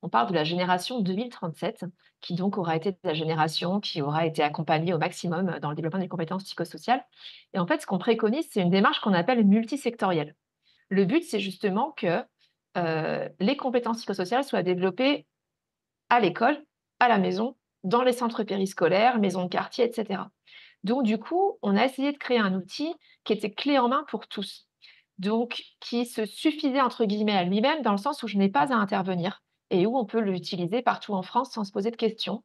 on parle de la génération 2037, qui donc aura été la génération qui aura été accompagnée au maximum dans le développement des compétences psychosociales. Et en fait, ce qu'on préconise, c'est une démarche qu'on appelle multisectorielle. Le but, c'est justement que les compétences psychosociales soient développées à l'école, à la maison, dans les centres périscolaires, maisons de quartier, etc. Donc, du coup, on a essayé de créer un outil qui était clé en main pour tous. Donc, qui se suffisait, entre guillemets, à lui-même, dans le sens où je n'ai pas à intervenir et où on peut l'utiliser partout en France sans se poser de questions.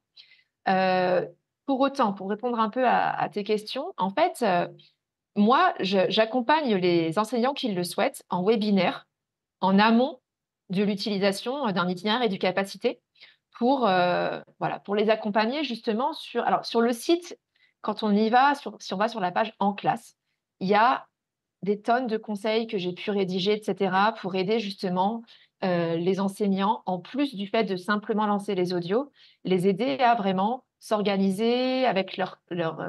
Euh, pour autant, pour répondre un peu à tes questions, en fait, moi, j'accompagne les enseignants qui le souhaitent en webinaire, en amont de l'utilisation d'un itinéraire et du capacité pour, voilà, pour les accompagner justement sur le site, quand on y va, si on va sur la page en classe, il y a des tonnes de conseils que j'ai pu rédiger, et cetera, pour aider justement, les enseignants, en plus du fait de simplement lancer les audios, les aider à vraiment s'organiser avec leurs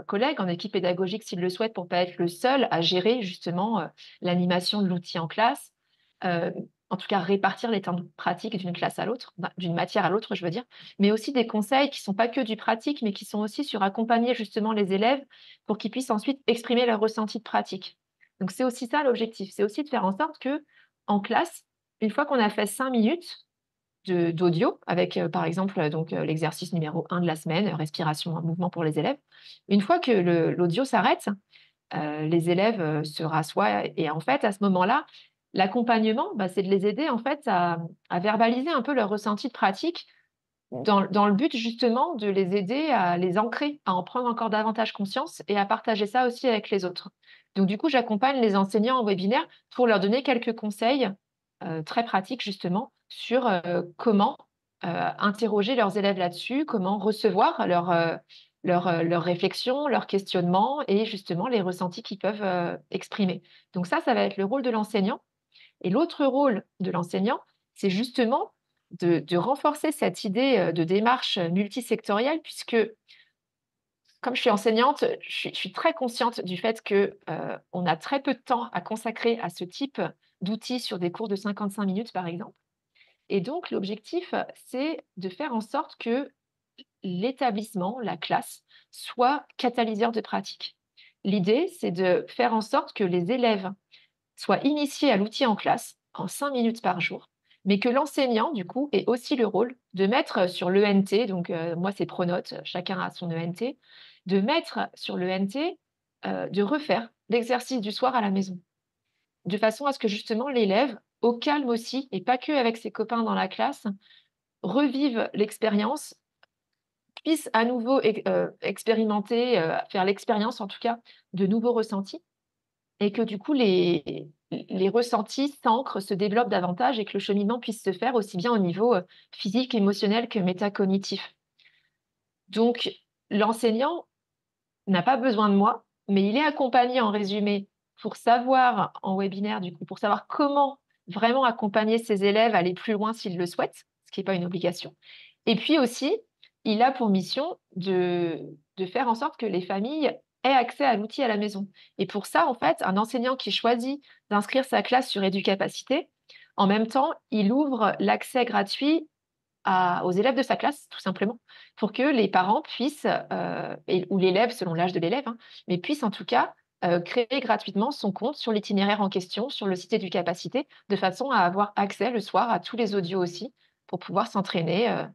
collègues en équipe pédagogique s'ils le souhaitent, pour pas être le seul à gérer justement, l'animation de l'outil en classe. Heu, En tout cas, répartir les temps de pratique d'une classe à l'autre, d'une matière à l'autre, je veux dire, mais aussi des conseils qui sont pas que du pratique, mais qui sont aussi sur accompagner justement les élèves pour qu'ils puissent ensuite exprimer leur ressenti de pratique. Donc c'est aussi ça l'objectif, c'est aussi de faire en sorte que, en classe, une fois qu'on a fait 5 minutes d'audio avec, par exemple, l'exercice numéro 1 de la semaine, respiration en mouvement pour les élèves. Une fois que l'audio s'arrête, les élèves, se rassoient et en fait, à ce moment-là, l'accompagnement, bah, c'est de les aider en fait à verbaliser un peu leur ressenti de pratique dans le but justement de les aider à les ancrer, à en prendre encore davantage conscience et à partager ça aussi avec les autres. Donc du coup, j'accompagne les enseignants en webinaire pour leur donner quelques conseils, très pratiques justement sur, comment, interroger leurs élèves là-dessus, comment recevoir leurs réflexions, leurs questionnements et justement les ressentis qu'ils peuvent, exprimer. Donc ça va être le rôle de l'enseignant. Et l'autre rôle de l'enseignant, c'est justement de renforcer cette idée, de démarche, multisectorielle, puisque comme je suis enseignante, je suis très consciente du fait que, on a très peu de temps à consacrer à ce type d'outils sur des cours de 55 minutes, par exemple. Et donc l'objectif, c'est de faire en sorte que l'établissement, la classe, soit catalyseur de pratique. L'idée, c'est de faire en sorte que les élèves soient initiés à l'outil en classe en 5 minutes par jour, mais que l'enseignant, du coup, ait aussi le rôle de mettre sur l'ENT, donc moi c'est Pronote, chacun a son ENT, de mettre sur l'ENT, de refaire l'exercice du soir à la maison, de façon à ce que justement l'élève, au calme aussi, et pas que avec ses copains dans la classe, revive l'expérience, puisse à nouveau expérimenter, faire l'expérience en tout cas de nouveaux ressentis et que du coup les ressentis s'ancrent, se développent davantage et que le cheminement puisse se faire aussi bien au niveau, physique, émotionnel que métacognitif. Donc l'enseignant n'a pas besoin de moi, mais il est accompagné en résumé pour savoir en webinaire du coup, pour savoir comment vraiment accompagner ses élèves à aller plus loin s'ils le souhaitent, ce qui est pas une obligation. Et puis aussi, il a pour mission de faire en sorte que les familles aient accès à l'outil à la maison. Et pour ça, en fait, un enseignant qui choisit d'inscrire sa classe sur Éducapacité, en même temps, il ouvre l'accès gratuit aux élèves de sa classe, tout simplement, pour que les parents puissent, ou l'élève, selon l'âge de l'élève, hein, mais puissent en tout cas créer gratuitement son compte sur l'itinéraire en question, sur le site Éducapacité, de façon à avoir accès le soir à tous les audios aussi, pour pouvoir s'entraîner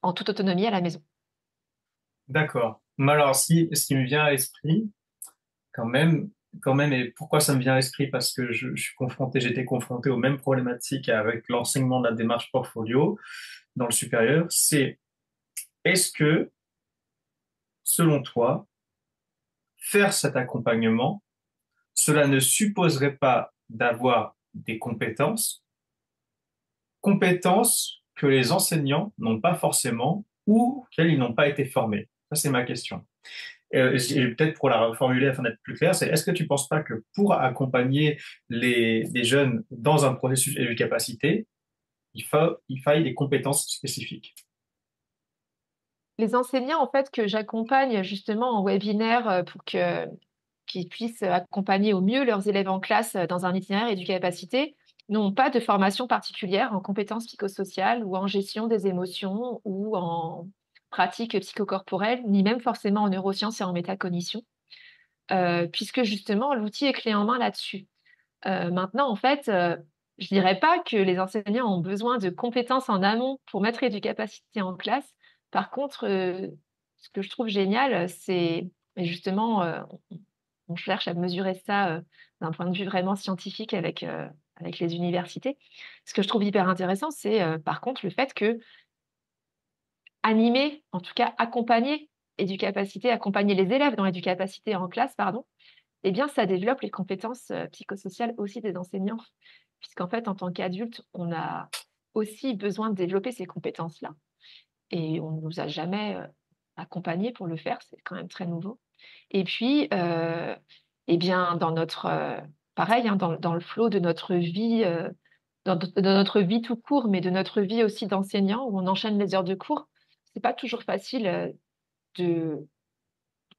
en toute autonomie à la maison. D'accord. Mais alors, si, ce qui me vient à l'esprit, quand même, quand même, et pourquoi ça me vient à l'esprit? Parce que j'étais confronté aux mêmes problématiques avec l'enseignement de la démarche portfolio dans le supérieur. Est-ce que, selon toi, faire cet accompagnement, cela ne supposerait pas d'avoir des compétences que les enseignants n'ont pas forcément ou auxquelles ils n'ont pas été formés? Ça, c'est ma question. Et peut-être pour la reformuler afin d'être plus clair, c'est est-ce que tu ne penses pas que pour accompagner les jeunes dans un processus éducapacité, il faille des compétences spécifiques? Les enseignants, en fait, que j'accompagne justement en webinaire pour qu'ils puissent accompagner au mieux leurs élèves en classe dans un itinéraire éducapacité, n'ont pas de formation particulière en compétences psychosociales ou en gestion des émotions ou en pratique psychocorporelle, ni même forcément en neurosciences et en métacognition, puisque justement l'outil est clé en main là-dessus. Maintenant, en fait, je dirais pas que les enseignants ont besoin de compétences en amont pour mettre éducapacité en classe. Par contre, ce que je trouve génial, c'est et justement, on cherche à mesurer ça, d'un point de vue vraiment scientifique avec les universités. Ce que je trouve hyper intéressant, c'est, par contre, le fait que animer, en tout cas accompagner éducapacité, accompagner les élèves dans l'éducapacité en classe, pardon, eh bien, ça développe les compétences psychosociales aussi des enseignants. Puisqu'en fait, en tant qu'adulte, on a aussi besoin de développer ces compétences-là. Et on ne nous a jamais accompagnés pour le faire, c'est quand même très nouveau. Et puis, eh bien, pareil, hein, dans le flot de notre vie, de notre vie tout court, mais de notre vie aussi d'enseignant, où on enchaîne les heures de cours, c'est pas toujours facile de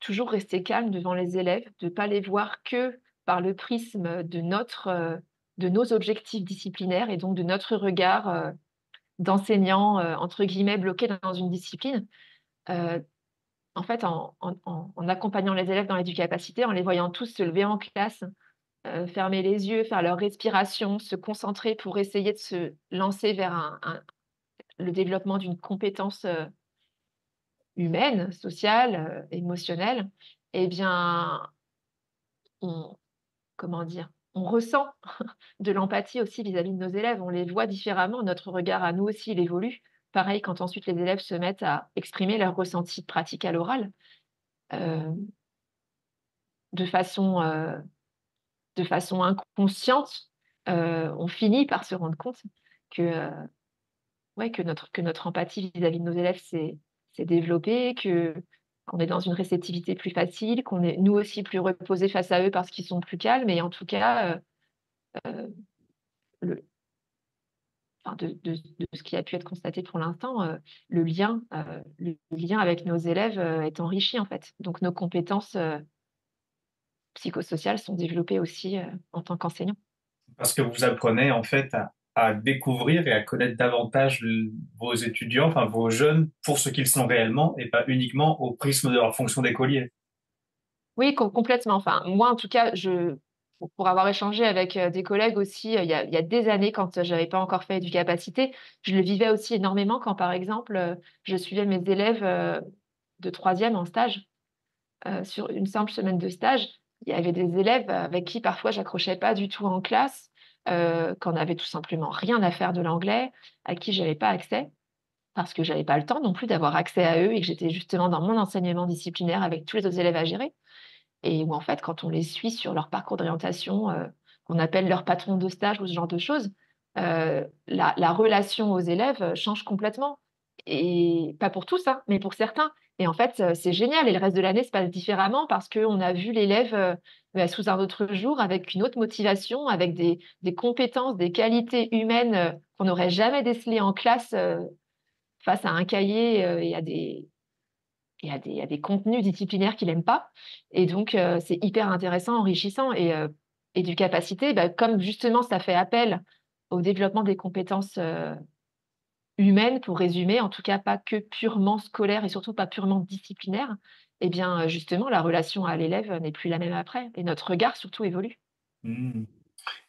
toujours rester calme devant les élèves, de ne pas les voir que par le prisme de nos objectifs disciplinaires et donc de notre regard d'enseignant, entre guillemets, bloqué dans une discipline. Euh, En fait, en accompagnant les élèves dans l'éducapacité, en les voyant tous se lever en classe, fermer les yeux, faire leur respiration, se concentrer pour essayer de se lancer vers le développement d'une compétence humaine, sociale, émotionnelle, eh bien, on, comment dire, on ressent de l'empathie aussi vis-à-vis de nos élèves. On les voit différemment. Notre regard à nous aussi, il évolue. Pareil, quand ensuite les élèves se mettent à exprimer leurs ressentis de pratique à l'oral, euh, de façon, euh, de façon inconsciente, on finit par se rendre compte que, ouais, que notre empathie vis-à-vis de nos élèves s'est développée, qu'on est dans une réceptivité plus facile, qu'on est nous aussi plus reposés face à eux parce qu'ils sont plus calmes. Et en tout cas, le, enfin, de ce qui a pu être constaté pour l'instant, le lien avec nos élèves est enrichi en fait. Donc nos compétences psychosociales sont développées aussi en tant qu'enseignants. Parce que vous apprenez en fait à découvrir et à connaître davantage vos étudiants, enfin vos jeunes, pour ce qu'ils sont réellement et pas uniquement au prisme de leur fonction d'écolier. Oui, complètement. Enfin, moi, en tout cas, pour avoir échangé avec des collègues aussi il y a des années, quand j'avais pas encore fait capacité, je le vivais aussi énormément quand, par exemple, je suivais mes élèves de troisième en stage. Sur une simple semaine de stage, il y avait des élèves avec qui parfois j'accrochais pas du tout en classe, qu'on n'avait tout simplement rien à faire de l'anglais, à qui j'avais pas accès, parce que j'avais pas le temps non plus d'avoir accès à eux et que j'étais justement dans mon enseignement disciplinaire avec tous les autres élèves à gérer. Et où en fait, quand on les suit sur leur parcours d'orientation, qu'on appelle leur patron de stage ou ce genre de choses, la relation aux élèves change complètement. Et pas pour tous, hein, mais pour certains. Et en fait, c'est génial. Et le reste de l'année se passe différemment parce qu'on a vu l'élève sous un autre jour avec une autre motivation, avec des compétences, des qualités humaines qu'on n'aurait jamais décelées en classe face à un cahier et à des contenus disciplinaires qu'il n'aime pas. Et donc, c'est hyper intéressant, enrichissant. Et du capacité, bah, comme justement ça fait appel au développement des compétences humaines, pour résumer, en tout cas pas que purement scolaire et surtout pas purement disciplinaire, eh bien, justement, la relation à l'élève n'est plus la même après. Et notre regard surtout évolue. Hmm.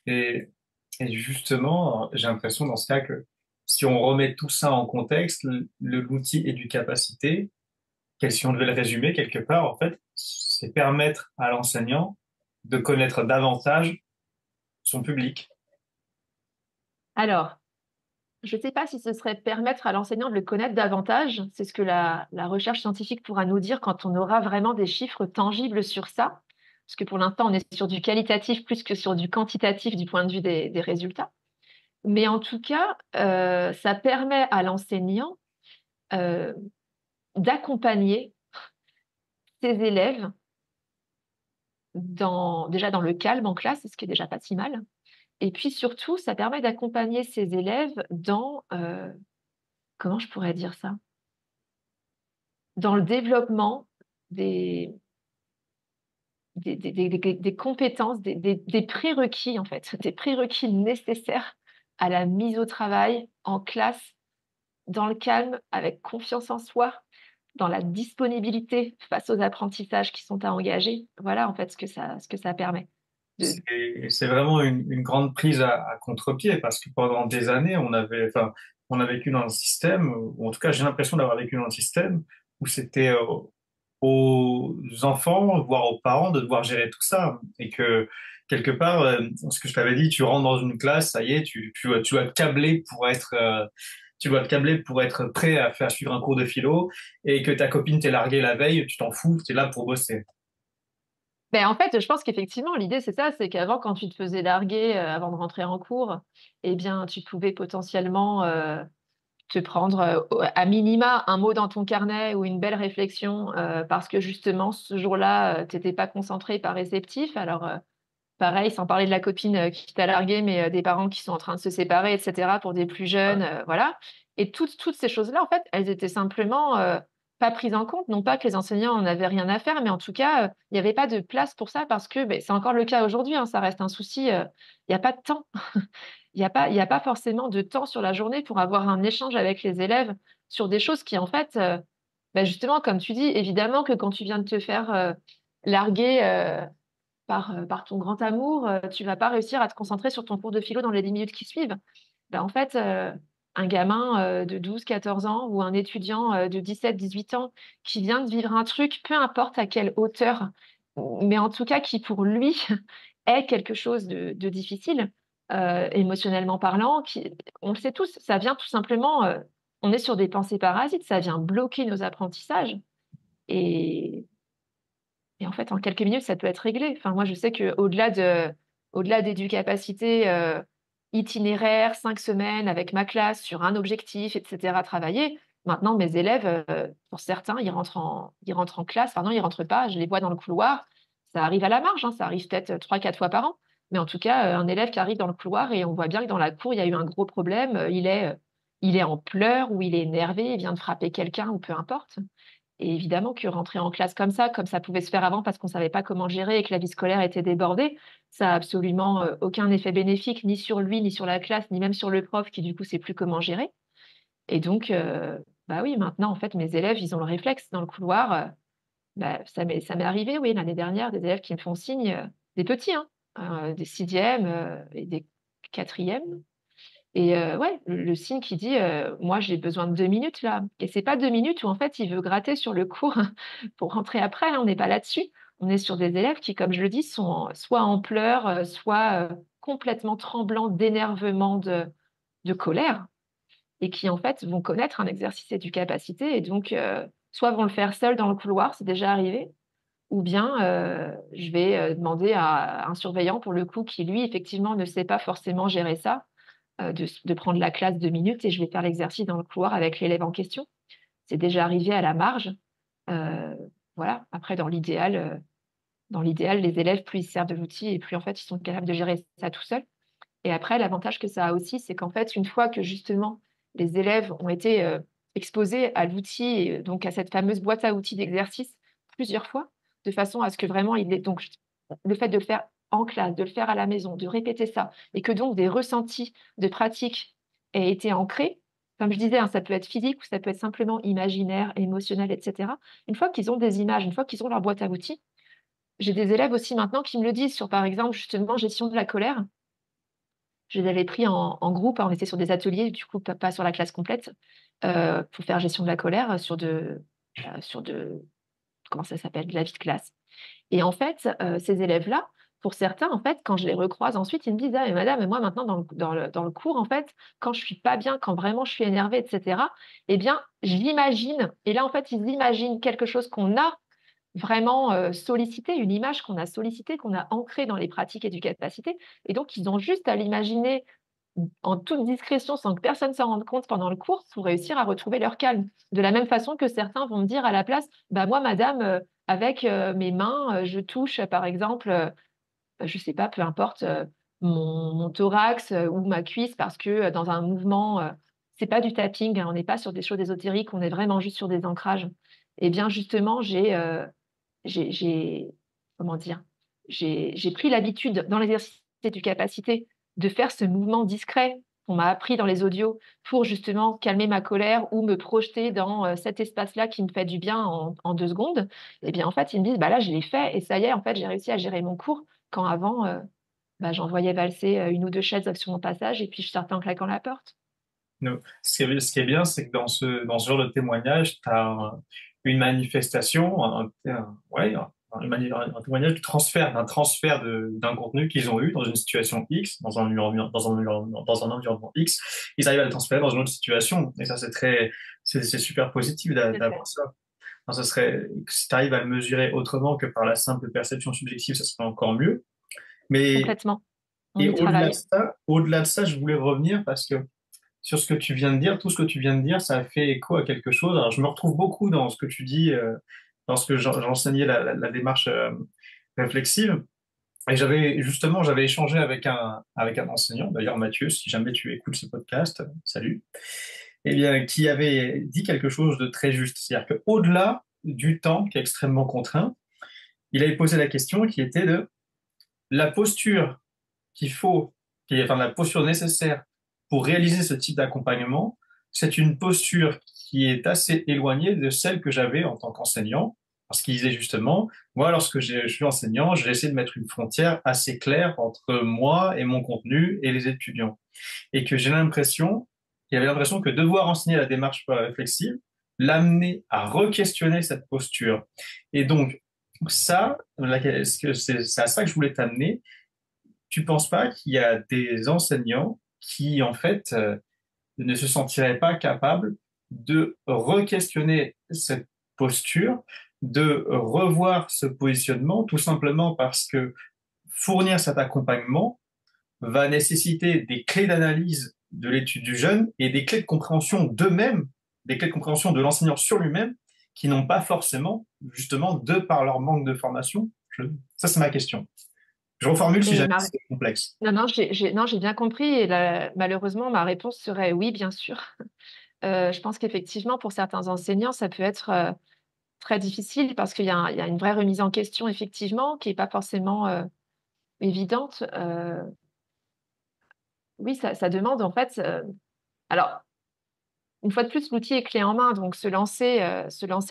Et, et justement, j'ai l'impression dans ce cas que si on remet tout ça en contexte, l'outil éducapacité, si on devait le résumer quelque part, en fait, c'est permettre à l'enseignant de connaître davantage son public. Alors, je ne sais pas si ce serait permettre à l'enseignant de le connaître davantage. C'est ce que la recherche scientifique pourra nous dire quand on aura vraiment des chiffres tangibles sur ça. Parce que pour l'instant, on est sur du qualitatif plus que sur du quantitatif du point de vue des résultats. Mais en tout cas, ça permet à l'enseignant euh, d'accompagner ses élèves déjà dans le calme en classe, ce qui est déjà pas si mal. Et puis surtout, ça permet d'accompagner ses élèves dans, comment je pourrais dire ça? Dans le développement des, des compétences, des prérequis en fait, des prérequis nécessaires à la mise au travail en classe, dans le calme, avec confiance en soi, dans la disponibilité face aux apprentissages qui sont à engager. Voilà en fait ce que ça permet. De... C'est vraiment une grande prise à contre-pied parce que pendant des années, on a vécu dans un système, ou en tout cas, j'ai l'impression d'avoir vécu dans un système où c'était aux enfants, voire aux parents, de devoir gérer tout ça. Et que, quelque part, ce que je t'avais dit, tu rentres dans une classe, ça y est, tu dois te câbler pour être, tu dois te câbler pour être prêt à faire suivre un cours de philo, et que ta copine t'est larguée la veille, tu t'en fous, tu es là pour bosser. Ben, en fait, je pense qu'effectivement, l'idée, c'est ça, c'est qu'avant, quand tu te faisais larguer avant de rentrer en cours, eh bien, tu pouvais potentiellement te prendre à minima un mot dans ton carnet ou une belle réflexion parce que justement, ce jour-là, tu n'étais pas concentré, pas réceptif. Alors, pareil, sans parler de la copine qui t'a largué, mais des parents qui sont en train de se séparer, etc., pour des plus jeunes, voilà. Et toutes ces choses-là, en fait, elles étaient simplement pas prises en compte. Non pas que les enseignants en avaient rien à faire, mais en tout cas, il n'y avait pas de place pour ça parce que ben, c'est encore le cas aujourd'hui, hein, ça reste un souci. Il n'y a pas de temps. Il y a pas forcément de temps sur la journée pour avoir un échange avec les élèves sur des choses qui, en fait, ben justement, comme tu dis, évidemment que quand tu viens de te faire larguer par ton grand amour, tu vas pas réussir à te concentrer sur ton cours de philo dans les 10 minutes qui suivent. Ben, en fait, un gamin de 12, 14 ans ou un étudiant de 17, 18 ans qui vient de vivre un truc, peu importe à quelle hauteur, mais en tout cas qui pour lui est quelque chose de difficile, émotionnellement parlant, on le sait tous, ça vient tout simplement, on est sur des pensées parasites, ça vient bloquer nos apprentissages. Et, et en fait, en quelques minutes, ça peut être réglé. Enfin, moi, je sais au-delà d'éducapacité itinéraire, 5 semaines avec ma classe sur un objectif, etc., travailler, maintenant, mes élèves, pour certains, ils rentrent en classe. Enfin, non, ils rentrent pas. Je les vois dans le couloir. Ça arrive à la marge, hein, ça arrive peut-être 3, 4 fois par an. Mais en tout cas, un élève qui arrive dans le couloir et on voit bien que dans la cour, il y a eu un gros problème. Il est en pleurs ou il est énervé, il vient de frapper quelqu'un ou peu importe. Et évidemment que rentrer en classe comme ça pouvait se faire avant parce qu'on ne savait pas comment le gérer et que la vie scolaire était débordée, ça a absolument aucun effet bénéfique ni sur lui, ni sur la classe, ni même sur le prof qui du coup sait plus comment gérer. Et donc, bah oui, maintenant en fait mes élèves, ils ont le réflexe dans le couloir. Bah, ça m'est arrivé, oui, l'année dernière, des élèves qui me font signe, des petits, hein, des sixièmes et des quatrièmes. Et ouais, le signe qui dit moi j'ai besoin de 2 minutes là. Et c'est pas 2 minutes où en fait il veut gratter sur le cours pour rentrer après, hein, on n'est pas là-dessus. On est sur des élèves qui, comme je le dis, sont soit en pleurs, soit complètement tremblants d'énervement, de colère, et qui en fait vont connaître un exercice éducapacité et donc soit vont le faire seuls dans le couloir, c'est déjà arrivé, ou bien je vais demander à un surveillant pour le coup qui lui effectivement ne sait pas forcément gérer ça de prendre la classe 2 minutes et je vais faire l'exercice dans le couloir avec l'élève en question. C'est déjà arrivé à la marge. Euh, voilà. Après, dans l'idéal, les élèves, plus ils se servent de l'outil et plus en fait ils sont capables de gérer ça tout seuls. Et après, l'avantage que ça a aussi, c'est qu'en fait, une fois que justement les élèves ont été exposés à l'outil et donc à cette fameuse boîte à outils d'exercice plusieurs fois, de façon à ce que vraiment il est donc le fait de le faire en classe, de le faire à la maison, de répéter ça, et que donc des ressentis de pratique aient été ancrés. Comme je disais, hein, ça peut être physique ou ça peut être simplement imaginaire, émotionnel, etc. Une fois qu'ils ont des images, une fois qu'ils ont leur boîte à outils, j'ai des élèves aussi maintenant qui me le disent sur, par exemple, justement, gestion de la colère. Je les avais pris en groupe, hein, on était sur des ateliers, du coup, pas sur la classe complète, pour faire gestion de la colère sur de, comment ça s'appelle, de la vie de classe. Et en fait, ces élèves-là, pour certains, en fait, quand je les recroise ensuite, ils me disent: «Ah mais madame, moi maintenant dans le cours, en fait, quand je suis pas bien, quand vraiment je suis énervée et cetera, eh bien, j'imagine» et là, en fait, ils imaginent quelque chose qu'on a vraiment, sollicité, une image qu'on a sollicitée, qu'on a ancrée dans les pratiques et du capacité et donc ils ont juste à l'imaginer en toute discrétion, sans que personne s'en rende compte pendant le cours, pour réussir à retrouver leur calme. De la même façon que certains vont me dire à la place: «Bah moi madame, avec mes mains, je touche, par exemple, je sais pas, peu importe, mon thorax ou ma cuisse, parce que dans un mouvement, c'est pas du tapping, hein, on n'est pas sur des choses ésotériques, on est vraiment juste sur des ancrages. Et bien justement, j'ai comment dire? J'ai pris l'habitude dans l'exercice du capacité de faire ce mouvement discret qu'on m'a appris dans les audios pour justement calmer ma colère ou me projeter dans, cet espace-là qui me fait du bien en 2 secondes. Et bien, en fait, ils me disent: «Bah, là, je l'ai fait et ça y est, en fait, j'ai réussi à gérer mon cours». Quand avant, bah, j'en voyais valser, 1 ou 2 chaises sur mon passage et puis je sortais en claquant la porte. Donc, ce qui est bien, c'est que dans ce genre de témoignage, tu as une manifestation, ouais, un témoignage d'un contenu qu'ils ont eu dans une situation X, dans un environnement X. Ils arrivent à le transférer dans une autre situation. Et ça, c'est super positif Tout à d'avoir fait. ça. Alors, si tu arrives à le mesurer autrement que par la simple perception subjective, ça serait encore mieux. Mais, Complètement. On et y travaille. au-delà de ça, je voulais revenir parce que sur ce que tu viens de dire, tout ce que tu viens de dire, ça a fait écho à quelque chose. Alors, je me retrouve beaucoup dans ce que tu dis, lorsque j'enseignais la démarche réflexive. Et j'avais échangé avec un enseignant, d'ailleurs Mathieu, si jamais tu écoutes ce podcast, salut, eh bien, qui avait dit quelque chose de très juste. C'est-à-dire qu'au-delà du temps qui est extrêmement contraint, il avait posé la question qui était de la posture qu'il faut, enfin la posture nécessaire pour réaliser ce type d'accompagnement, c'est une posture qui est assez éloignée de celle que j'avais en tant qu'enseignant, parce qu'il disait justement, moi, lorsque je suis enseignant, j'ai essayé de mettre une frontière assez claire entre moi et mon contenu et les étudiants. Et que il y avait l'impression que devoir enseigner la démarche réflexive l'amener à re-questionner cette posture. Et donc, c'est à ça que je voulais t'amener. Tu penses pas qu'il y a des enseignants qui, en fait, ne se sentiraient pas capables de re-questionner cette posture, de revoir ce positionnement, tout simplement parce que fournir cet accompagnement va nécessiter des clés d'analyse de l'étude du jeune et des clés de compréhension d'eux-mêmes, des clés de compréhension de l'enseignant sur lui-même, qui n'ont pas forcément, justement, de par leur manque de formation. Ça, c'est ma question. Je reformule si Et jamais ma c'est complexe. Non, non, j'ai bien compris et malheureusement, ma réponse serait oui, bien sûr. Je pense qu'effectivement, pour certains enseignants, ça peut être, très difficile parce qu'il y a une vraie remise en question effectivement qui est pas forcément, évidente. Oui, ça demande en fait, alors une fois de plus, l'outil est clé en main, donc se lancer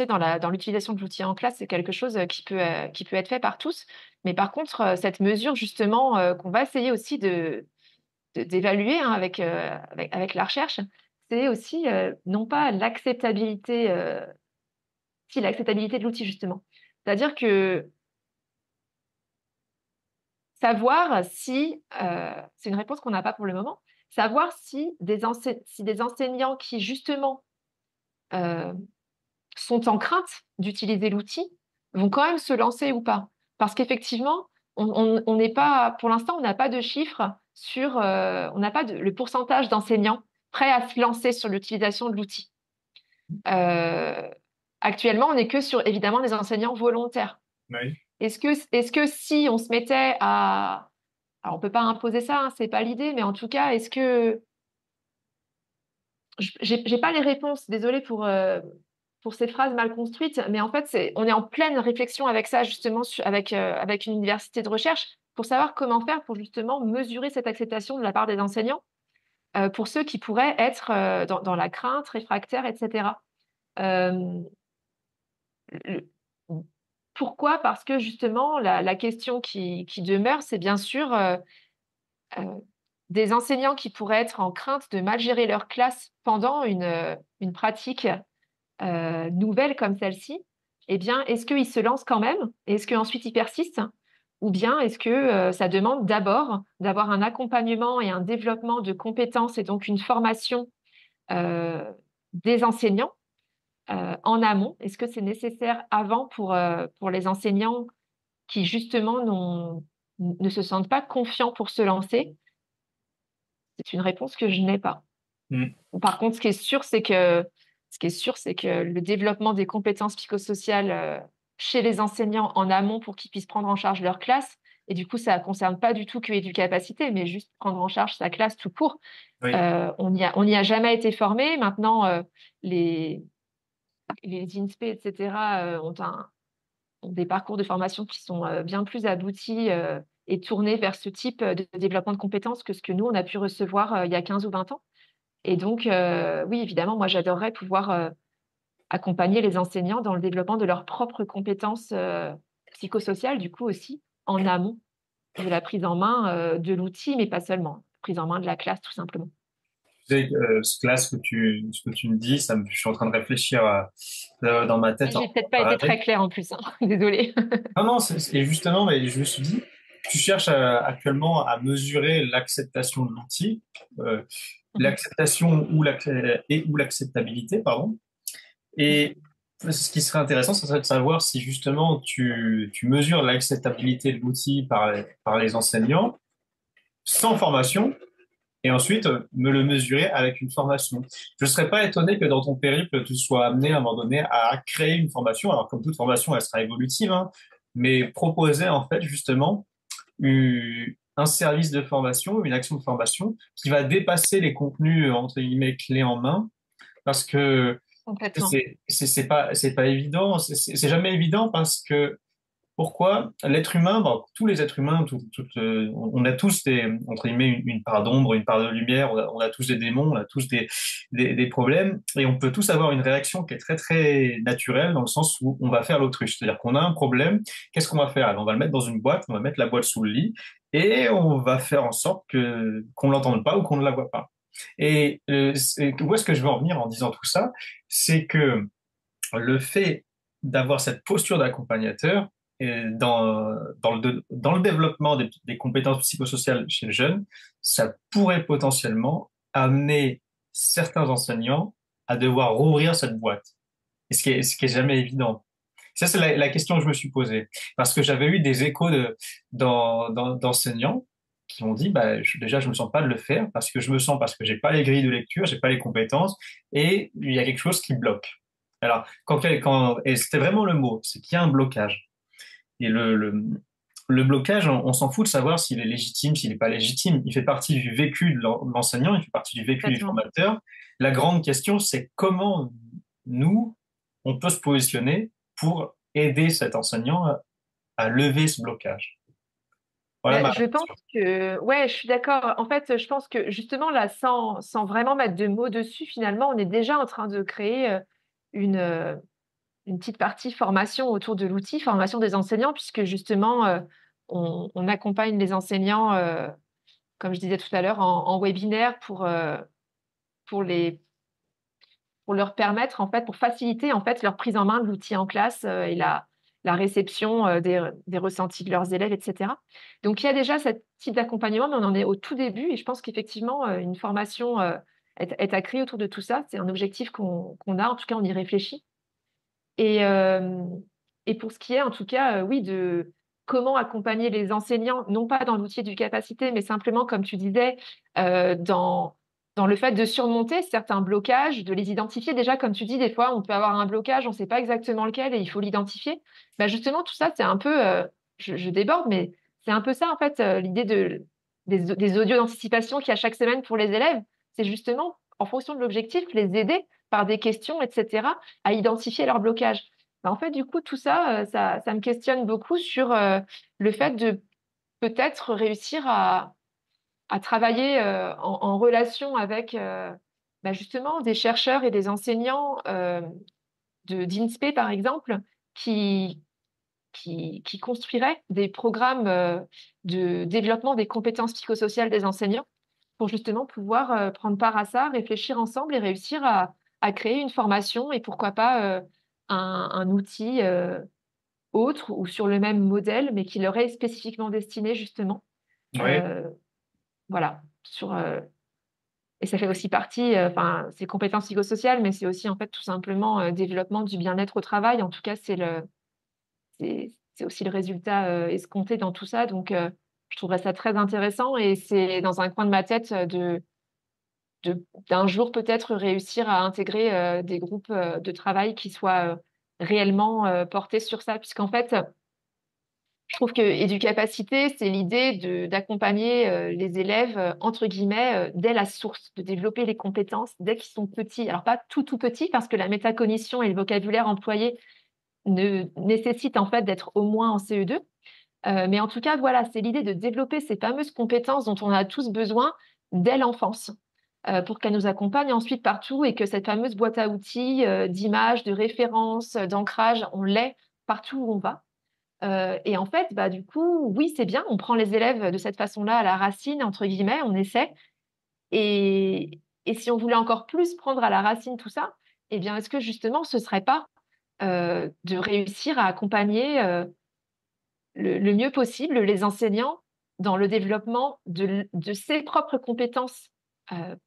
dans l'utilisation de l'outil en classe, c'est quelque chose, qui peut être fait par tous. Mais par contre, cette mesure justement, qu'on va essayer aussi d'évaluer, hein, avec la recherche, c'est aussi, non pas l'acceptabilité, si l'acceptabilité de l'outil justement. C'est-à-dire que savoir si, c'est une réponse qu'on n'a pas pour le moment, savoir si des enseignants qui justement, heu, sont en crainte d'utiliser l'outil, vont quand même se lancer ou pas. Parce qu'effectivement, on n'est pas pour l'instant, on n'a pas de chiffres sur, on n'a pas le pourcentage d'enseignants prêts à se lancer sur l'utilisation de l'outil. Heu, Actuellement, on n'est que sur évidemment des enseignants volontaires. Oui. Est-ce que si on se mettait à alors on peut pas imposer ça, hein, c'est pas l'idée, mais en tout cas, est-ce que j'ai pas les réponses, désolée pour ces phrases mal construites, mais en fait, on est en pleine réflexion avec ça justement avec une université de recherche pour savoir comment faire pour justement mesurer cette acceptation de la part des enseignants, pour ceux qui pourraient être, dans la crainte, réfractaires et cetera. Hem, le Pourquoi? Parce que justement la question qui demeure, c'est bien sûr, heu, des enseignants qui pourraient être en crainte de mal gérer leur classe pendant une pratique, nouvelle comme celle-ci. Eh bien, est-ce qu'ils se lancent quand même? Est-ce qu'ensuite ils persistent? Ou bien est-ce que, ça demande d'abord d'avoir un accompagnement et un développement de compétences et donc une formation, heu, des enseignants, en amont? Est-ce que c'est nécessaire avant pour les enseignants qui justement ne se sentent pas confiants pour se lancer? C'est une réponse que je n'ai pas. Mm. Par contre, ce qui est sûr, c'est que le développement des compétences psychosociales, chez les enseignants en amont pour qu'ils puissent prendre en charge leur classe. Et du coup, ça ne concerne pas du tout que Éducapacité, mais juste prendre en charge sa classe tout court. Oui. On n'y a jamais été formé. Maintenant, les INSPE, etc., ont des parcours de formation qui sont bien plus aboutis et tournés vers ce type de développement de compétences que ce que nous, on a pu recevoir il y a 15 ou 20 ans. Et donc, oui, évidemment, moi, j'adorerais pouvoir accompagner les enseignants dans le développement de leurs propres compétences psychosociales, du coup aussi, en amont de la prise en main de l'outil, mais pas seulement, prise en main de la classe, tout simplement. Tu sais, là, ce que tu me dis, je suis en train de réfléchir dans ma tête J'ai en peut-être pas été très parallèle. claire en plus, hein. Désolée. Non, non, et justement, mais je me suis dit, tu cherches actuellement à mesurer l'acceptation de l'outil, euh, l'acceptation ou l'acceptabilité, pardon. Et ce qui serait intéressant, ce serait de savoir si justement tu mesures l'acceptabilité de l'outil par les enseignants sans formation et ensuite me le mesurer avec une formation. Je ne serais pas étonné que dans ton périple, tu sois amené à un moment donné à créer une formation. Alors, comme toute formation, elle sera évolutive, hein, mais proposer en fait justement un service de formation, une action de formation qui va dépasser les contenus entre guillemets clés en main, parce que Complètement. c'est pas évident, c'est jamais évident parce que pourquoi l'être humain, bon, tous les êtres humains, on a tous entre guillemets, une part d'ombre, une part de lumière, on a tous des démons, on a tous des problèmes, et on peut tous avoir une réaction qui est très, très naturelle dans le sens où on va faire l'autruche. C'est-à-dire qu'on a un problème, qu'est-ce qu'on va faire? Alors, on va le mettre dans une boîte, on va mettre la boîte sous le lit, et on va faire en sorte qu'on l'entende pas ou qu'on ne la voit pas. Et où est-ce que je veux en venir en disant tout ça? C'est que le fait d'avoir cette posture d'accompagnateur dans le développement des compétences psychosociales chez le jeune, ça pourrait potentiellement amener certains enseignants à devoir rouvrir cette boîte. Et ce qui est jamais évident. Ça, c'est la question que je me suis posée. Parce que j'avais eu des échos d'enseignants qui m'ont dit, bah, déjà, je me sens pas de le faire parce que j'ai pas les grilles de lecture, j'ai pas les compétences et il y a quelque chose qui bloque. Alors, et c'était vraiment le mot, c'est qu'il y a un blocage. Et le blocage, on s'en fout de savoir s'il est légitime, s'il n'est pas légitime. Il fait partie du vécu de l'enseignant, il fait partie du vécu du Complètement. formateur. La grande question, c'est comment nous, on peut se positionner pour aider cet enseignant à lever ce blocage. Voilà ma Je pense réflexion. que, ouais, je suis d'accord. En fait, je pense que justement, là, sans vraiment mettre de mots dessus, finalement, on est déjà en train de créer une, euh, une petite partie formation autour de l'outil, formation des enseignants, puisque justement, on accompagne les enseignants, comme je disais tout à l'heure, en webinaire pour les, pour leur permettre, en fait, pour faciliter, en fait, leur prise en main de l'outil en classe et la réception des ressentis de leurs élèves, etc. Donc, il y a déjà ce type d'accompagnement, mais on en est au tout début et je pense qu'effectivement, une formation est à créer autour de tout ça. C'est un objectif qu'on a, en tout cas, on y réfléchit. Et, euh, et pour ce qui est, en tout cas, oui, de comment accompagner les enseignants, non pas dans l'outil du capacité, mais simplement, comme tu disais, dans le fait de surmonter certains blocages, de les identifier. Déjà, comme tu dis, des fois, on peut avoir un blocage, on ne sait pas exactement lequel et il faut l'identifier. Bah, justement, tout ça, c'est un peu, je déborde, mais c'est un peu ça, en fait, l'idée des audios d'anticipation qu'il y a chaque semaine pour les élèves. C'est justement, en fonction de l'objectif, les aider par des questions, etc., à identifier leurs blocages. Bah, en fait, du coup, tout ça, ça me questionne beaucoup sur le fait de peut-être réussir à travailler en relation avec bah, justement des chercheurs et des enseignants d'INSPE, par exemple, qui, qui construiraient des programmes de développement des compétences psychosociales des enseignants pour justement pouvoir prendre part à ça, réfléchir ensemble et réussir à créer une formation et pourquoi pas un outil autre ou sur le même modèle, mais qui leur est spécifiquement destiné justement. Oui, Euh, voilà. Et ça fait aussi partie, enfin, c'est compétences psychosociales, mais c'est aussi en fait tout simplement développement du bien-être au travail. En tout cas, c'est aussi le résultat escompté dans tout ça. Donc, je trouverais ça très intéressant et c'est dans un coin de ma tête d'un jour peut-être réussir à intégrer des groupes de travail qui soient réellement porter sur ça, puisqu'en fait, je trouve que éducapacité, c'est l'idée d'accompagner les élèves, entre guillemets, dès la source, de développer les compétences dès qu'ils sont petits. Alors pas tout petits, parce que la métacognition et le vocabulaire employé nécessitent en fait d'être au moins en CE2. Mais en tout cas, voilà, c'est l'idée de développer ces fameuses compétences dont on a tous besoin dès l'enfance, pour qu'elles nous accompagnent ensuite partout et que cette fameuse boîte à outils d'images, de références, d'ancrage, on l'ait partout où on va. Et en fait, bah, du coup, oui, c'est bien, on prend les élèves de cette façon-là à la racine, entre guillemets, on essaie. Et si on voulait encore plus prendre à la racine tout ça, eh bien, est-ce que justement, ce serait pas de réussir à accompagner le mieux possible les enseignants dans le développement de ses propres compétences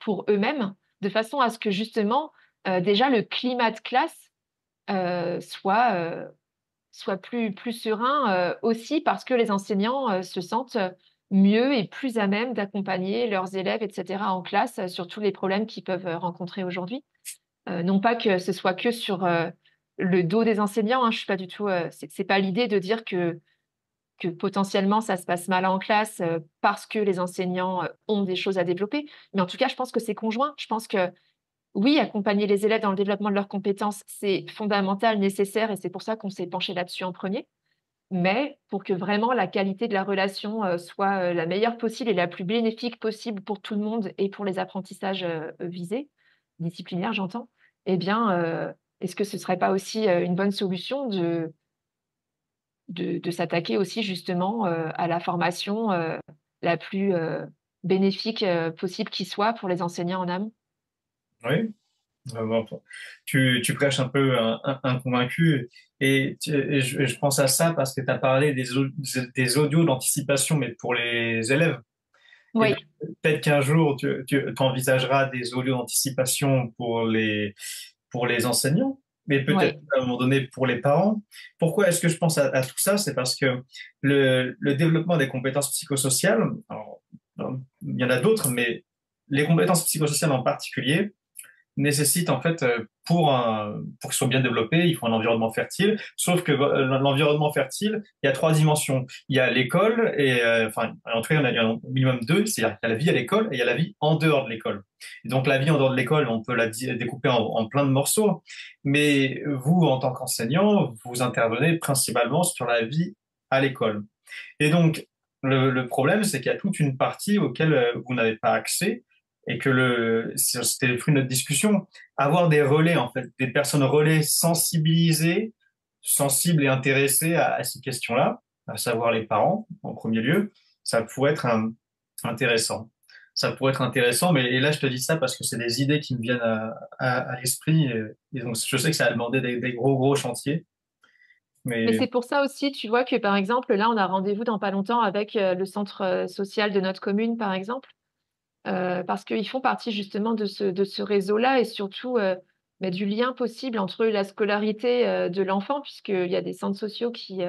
pour eux-mêmes, de façon à ce que justement, déjà, le climat de classe soit plus serein aussi parce que les enseignants se sentent mieux et plus à même d'accompagner leurs élèves, etc., en classe sur tous les problèmes qu'ils peuvent rencontrer aujourd'hui. Non pas que ce soit que sur le dos des enseignants, hein, je suis pas du tout. C'est pas l'idée de dire que potentiellement ça se passe mal en classe parce que les enseignants ont des choses à développer. Mais en tout cas, je pense que c'est conjoint. Je pense que oui, accompagner les élèves dans le développement de leurs compétences, c'est fondamental, nécessaire, et c'est pour ça qu'on s'est penché là-dessus en premier. Mais pour que vraiment la qualité de la relation soit la meilleure possible et la plus bénéfique possible pour tout le monde et pour les apprentissages visés, disciplinaires, j'entends, eh bien, est-ce que ce ne serait pas aussi une bonne solution de s'attaquer aussi justement à la formation la plus bénéfique possible qui soit pour les enseignants en amont? Oui. Bon, tu prêches un peu un convaincu et je pense à ça parce que tu as parlé des audios d'anticipation, mais pour les élèves. Et Oui, peut-être qu'un jour, tu envisageras des audios d'anticipation pour les enseignants, mais peut-être oui, à un moment donné pour les parents. Pourquoi est-ce que je pense à tout ça? C'est parce que le développement des compétences psychosociales, alors, il y en a d'autres, mais les compétences psychosociales en particulier, nécessite en fait pour qu'ils soient bien développés, il faut un environnement fertile. Sauf que l'environnement fertile, il y a trois dimensions. Il y a l'école et enfin en tout cas il y en a au minimum deux. C'est-à-dire qu'il y a la vie à l'école et il y a la vie en dehors de l'école. Et donc la vie en dehors de l'école, on peut la découper en plein de morceaux. Mais vous, en tant qu'enseignant, vous intervenez principalement sur la vie à l'école. Et donc, le problème, c'est qu'il y a toute une partie auquel vous n'avez pas accès et que c'était le fruit de notre discussion, avoir des relais, en fait, des personnes relais sensibilisées, sensibles et intéressées à ces questions-là, à savoir les parents, en premier lieu, ça pourrait être intéressant. Ça pourrait être intéressant, mais et là, je te dis ça parce que c'est des idées qui me viennent à l'esprit. Et donc, je sais que ça a demandé des gros chantiers, mais mais c'est pour ça aussi, tu vois, que par exemple, là, on a rendez-vous dans pas longtemps avec le centre social de notre commune, par exemple, parce qu'ils font partie justement de ce réseau-là et surtout bah, du lien possible entre la scolarité de l'enfant, puisqu'il y a des centres sociaux qui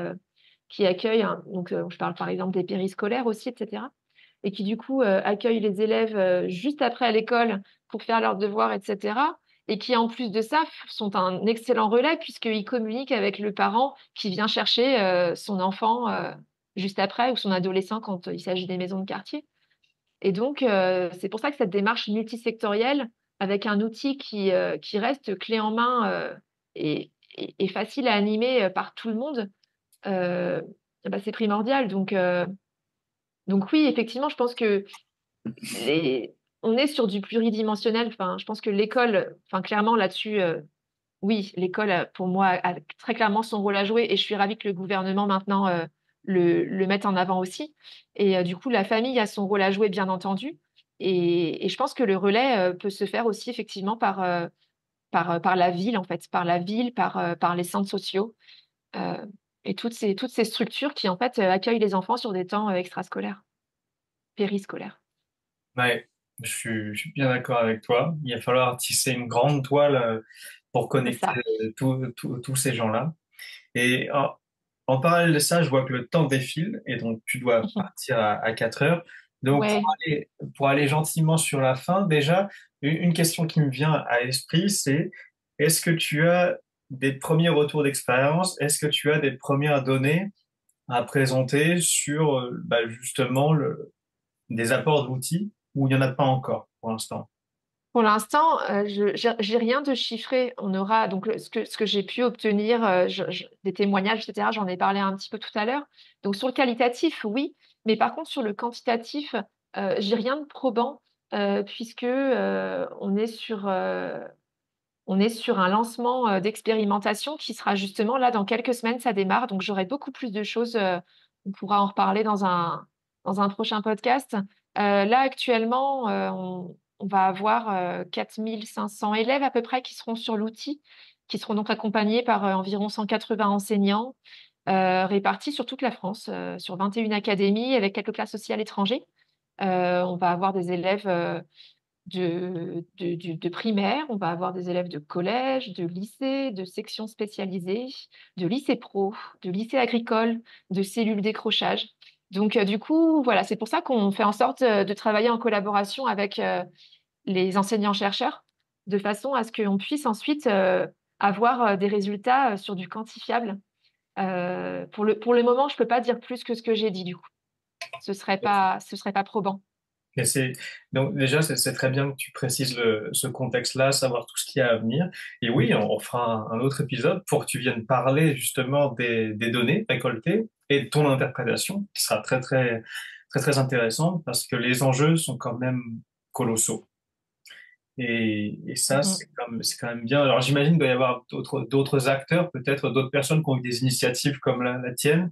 accueillent, hein, donc je parle par exemple des périscolaires aussi, etc., et qui du coup accueillent les élèves juste après à l'école pour faire leurs devoirs, etc., et qui en plus de ça sont un excellent relais puisqu'ils communiquent avec le parent qui vient chercher son enfant juste après ou son adolescent quand il s'agit des maisons de quartier. Et donc, c'est pour ça que cette démarche multisectorielle, avec un outil qui reste clé en main et facile à animer par tout le monde, euh, bah, c'est primordial. Donc oui, effectivement, je pense que les... on est sur du pluridimensionnel. Enfin, je pense que l'école, enfin, clairement là-dessus, oui, l'école, pour moi, a très clairement son rôle à jouer et je suis ravie que le gouvernement maintenant le mette en avant aussi. Et du coup, la famille a son rôle à jouer, bien entendu. Et je pense que le relais peut se faire aussi effectivement par la ville, en fait, par la ville, par les centres sociaux euh, et toutes ces structures qui, en fait, accueillent les enfants sur des temps extrascolaires, périscolaires. ouais, je suis bien d'accord avec toi. Il va falloir tisser une grande toile pour C'est connecter ça. tous ces gens-là. Et en parallèle de ça, je vois que le temps défile et donc tu dois partir à 4 heures. Donc Ouais. pour aller gentiment sur la fin, déjà, une question qui me vient à l'esprit, c'est est-ce que tu as des premiers retours d'expérience, est-ce que tu as des premières données à présenter sur justement des apports d'outils où il n'y en a pas encore pour l'instant? Pour l'instant, j'ai rien de chiffré. On aura donc ce que j'ai pu obtenir, des témoignages, etc. J'en ai parlé un petit peu tout à l'heure. Donc sur le qualitatif, oui, mais par contre sur le quantitatif, j'ai rien de probant puisque on est sur un lancement d'expérimentation qui sera justement là dans quelques semaines, ça démarre. Donc j'aurai beaucoup plus de choses. On pourra en reparler dans un prochain podcast. Là actuellement, on va avoir 4 500 élèves à peu près qui seront sur l'outil, qui seront donc accompagnés par environ 180 enseignants répartis sur toute la France, sur 21 académies avec quelques classes aussi à l'étranger. On va avoir des élèves de primaire, on va avoir des élèves de collège, de lycée, de sections spécialisées, de lycée pro, de lycée agricole, de cellules décrochage. Donc, du coup, voilà, c'est pour ça qu'on fait en sorte de travailler en collaboration avec les enseignants-chercheurs, de façon à ce qu'on puisse ensuite avoir des résultats sur du quantifiable. Pour le moment, je ne peux pas dire plus que ce que j'ai dit, du coup. Ce serait pas probant. Et donc déjà, c'est très bien que tu précises ce contexte-là, savoir tout ce qu'il y a à venir. Et oui, on fera un autre épisode pour que tu viennes parler justement des données récoltées et de ton interprétation, qui sera très intéressante parce que les enjeux sont quand même colossaux. Et ça, Mhm. c'est quand même bien. Alors j'imagine qu'il doit y avoir d'autres acteurs, peut-être d'autres personnes qui ont eu des initiatives comme la tienne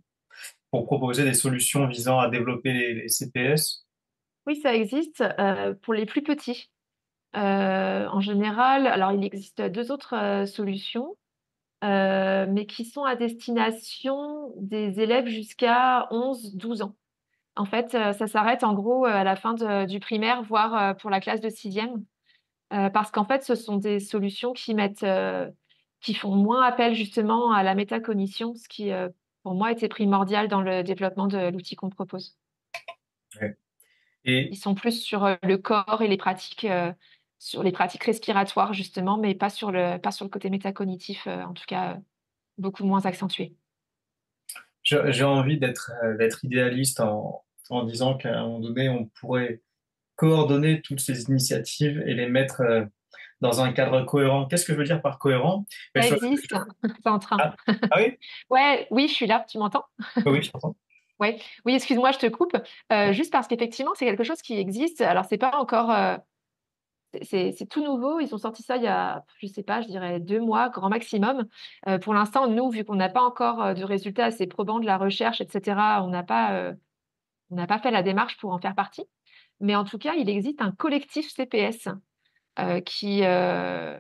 pour proposer des solutions visant à développer les CPS. Oui, ça existe pour les plus petits. En général, alors il existe deux autres solutions, mais qui sont à destination des élèves jusqu'à 11 12 ans. En fait, ça s'arrête en gros à la fin du primaire, voire pour la classe de sixième, parce qu'en fait, ce sont des solutions qui font moins appel justement à la métacognition, ce qui, pour moi, était primordial dans le développement de l'outil qu'on propose. Ouais. Et Ils sont plus sur le corps et sur les pratiques respiratoires justement, mais pas sur le côté métacognitif, en tout cas beaucoup moins accentué. j'ai envie d'être idéaliste en disant qu'à un moment donné, on pourrait coordonner toutes ces initiatives et les mettre dans un cadre cohérent. Qu'est-ce que je veux dire par cohérent? Ben, Ça existe, c'est en train. Ah, ah oui? Ouais, oui, je suis là, tu m'entends? Oui, je t'entends. Ouais, oui, excuse-moi, je te coupe. Juste parce qu'effectivement, c'est quelque chose qui existe. Alors, c'est pas encore, c'est tout nouveau. Ils ont sorti ça il y a, je sais pas, je dirais 2 mois, grand maximum. Pour l'instant, nous, vu qu'on n'a pas encore de résultats assez probants de la recherche, etc., on n'a pas fait la démarche pour en faire partie. Mais en tout cas, il existe un collectif CPS euh, qui, euh,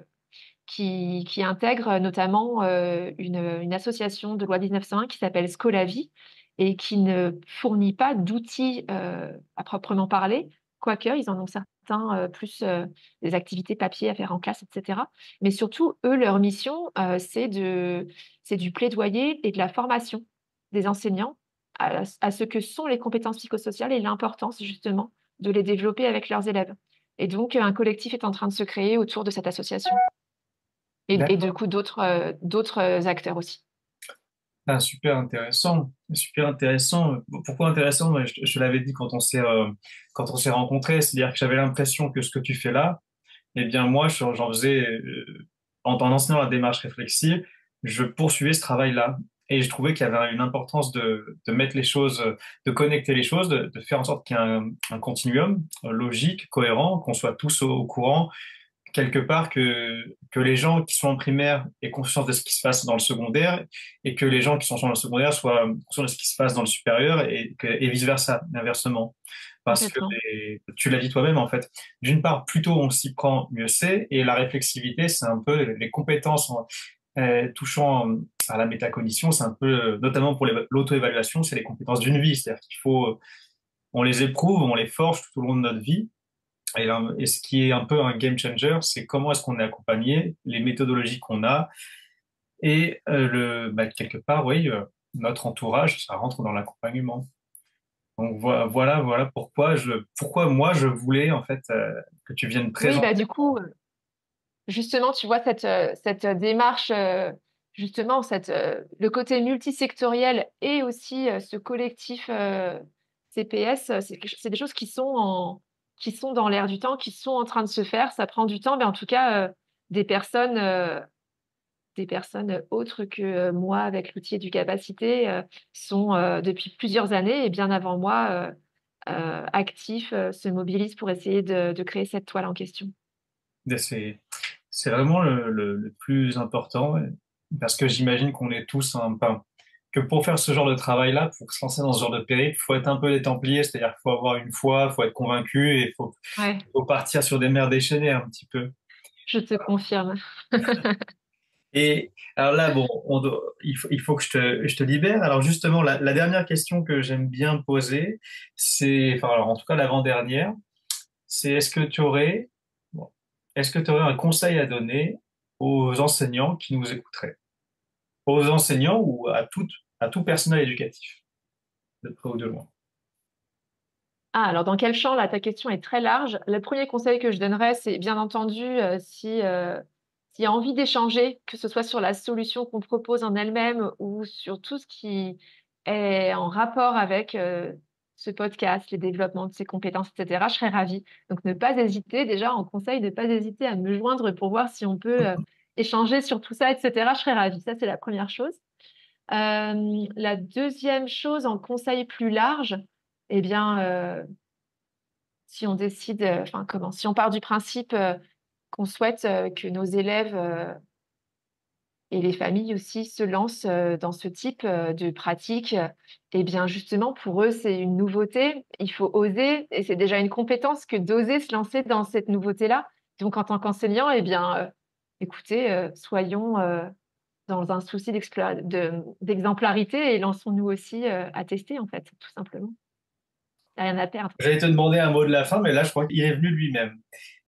qui intègre notamment une association de loi 1901 qui s'appelle Scolavi et qui ne fournit pas d'outils à proprement parler, quoique ils en ont certains plus des activités papier à faire en classe, etc. Mais surtout, eux, leur mission, c'est du plaidoyer et de la formation des enseignants à ce que sont les compétences psychosociales et l'importance justement de les développer avec leurs élèves. Et donc, un collectif est en train de se créer autour de cette association. Et du D'accord. coup, d'autres acteurs aussi. Ah, super intéressant. Super intéressant. Pourquoi intéressant? Moi, je te l'avais dit quand on s'est rencontrés, c'est-à-dire que j'avais l'impression que ce que tu fais là, eh bien, moi, j'en faisais, en enseignant la démarche réflexive, je poursuivais ce travail-là. Et je trouvais qu'il y avait une importance de mettre les choses, de connecter les choses, de faire en sorte qu'il y ait un continuum logique, cohérent, qu'on soit tous au courant, quelque part que les gens qui sont en primaire aient conscience de ce qui se passe dans le secondaire et que les gens qui sont dans le secondaire soient conscients de ce qui se passe dans le supérieur et vice-versa, inversement. Parce que Complètement. tu l'as dit toi-même, en fait, d'une part, plus tôt on s'y prend, mieux c'est, et la réflexivité, c'est un peu les compétences touchant à la métacognition, c'est un peu, notamment pour l'auto-évaluation, c'est les compétences d'une vie, c'est-à-dire qu'il faut, on les éprouve, on les forge tout au long de notre vie, et ce qui est un peu un game changer, c'est comment est-ce qu'on est accompagné, les méthodologies qu'on a, et quelque part, oui, notre entourage, ça rentre dans l'accompagnement. Donc voilà pourquoi moi je voulais en fait que tu viennes Oui, bah, présenter. du coup, justement, tu vois, cette démarche. justement le côté multisectoriel et aussi ce collectif CPS, c'est des choses qui sont dans l'air du temps, qui sont en train de se faire. Ça prend du temps, mais en tout cas, des personnes, euh, des personnes autres que moi avec l'outil Éducapacité sont depuis plusieurs années et bien avant moi actifs, se mobilisent pour essayer de créer cette toile en question. Et c'est vraiment le plus important, parce que j'imagine qu'on est tous enfin, que pour faire ce genre de travail-là, pour se lancer dans ce genre de périple, il faut être un peu des Templiers, c'est-à-dire qu'il faut avoir une foi, il faut être convaincu et Ouais, faut partir sur des mers déchaînées un petit peu. je te confirme. Et alors là, bon, il faut que je te libère. Alors justement, la dernière question que j'aime bien poser, c'est, enfin, alors, en tout cas l'avant-dernière, c'est bon, est-ce que tu aurais un conseil à donner aux enseignants qui nous écouteraient, aux enseignants ou à tout personnel éducatif, de près ou de loin? Ah, alors dans quel champ, là, ta question est très large. Le premier conseil que je donnerais, c'est bien entendu, s'il y a envie d'échanger, que ce soit sur la solution qu'on propose en elle-même ou sur tout ce qui est en rapport avec ce podcast, les développements de ses compétences, etc., je serais ravie. Donc ne pas hésiter, déjà en conseil, ne pas hésiter à me joindre pour voir si on peut échanger sur tout ça, etc. Je serais ravie. Ça, c'est la première chose. La deuxième chose, en conseil plus large, eh bien, si on décide, enfin comment, si on part du principe qu'on souhaite que nos élèves et les familles aussi se lancent dans ce type de pratique, eh bien justement pour eux c'est une nouveauté, il faut oser et c'est déjà une compétence que d'oser se lancer dans cette nouveauté-là. Donc en tant qu'enseignant, eh bien écoutez, soyons dans un souci d'exemplarité et lançons-nous aussi à tester en fait, tout simplement. Il n'y a rien à perdre. J'allais te demander un mot de la fin, mais là, je crois qu'il est venu de lui-même.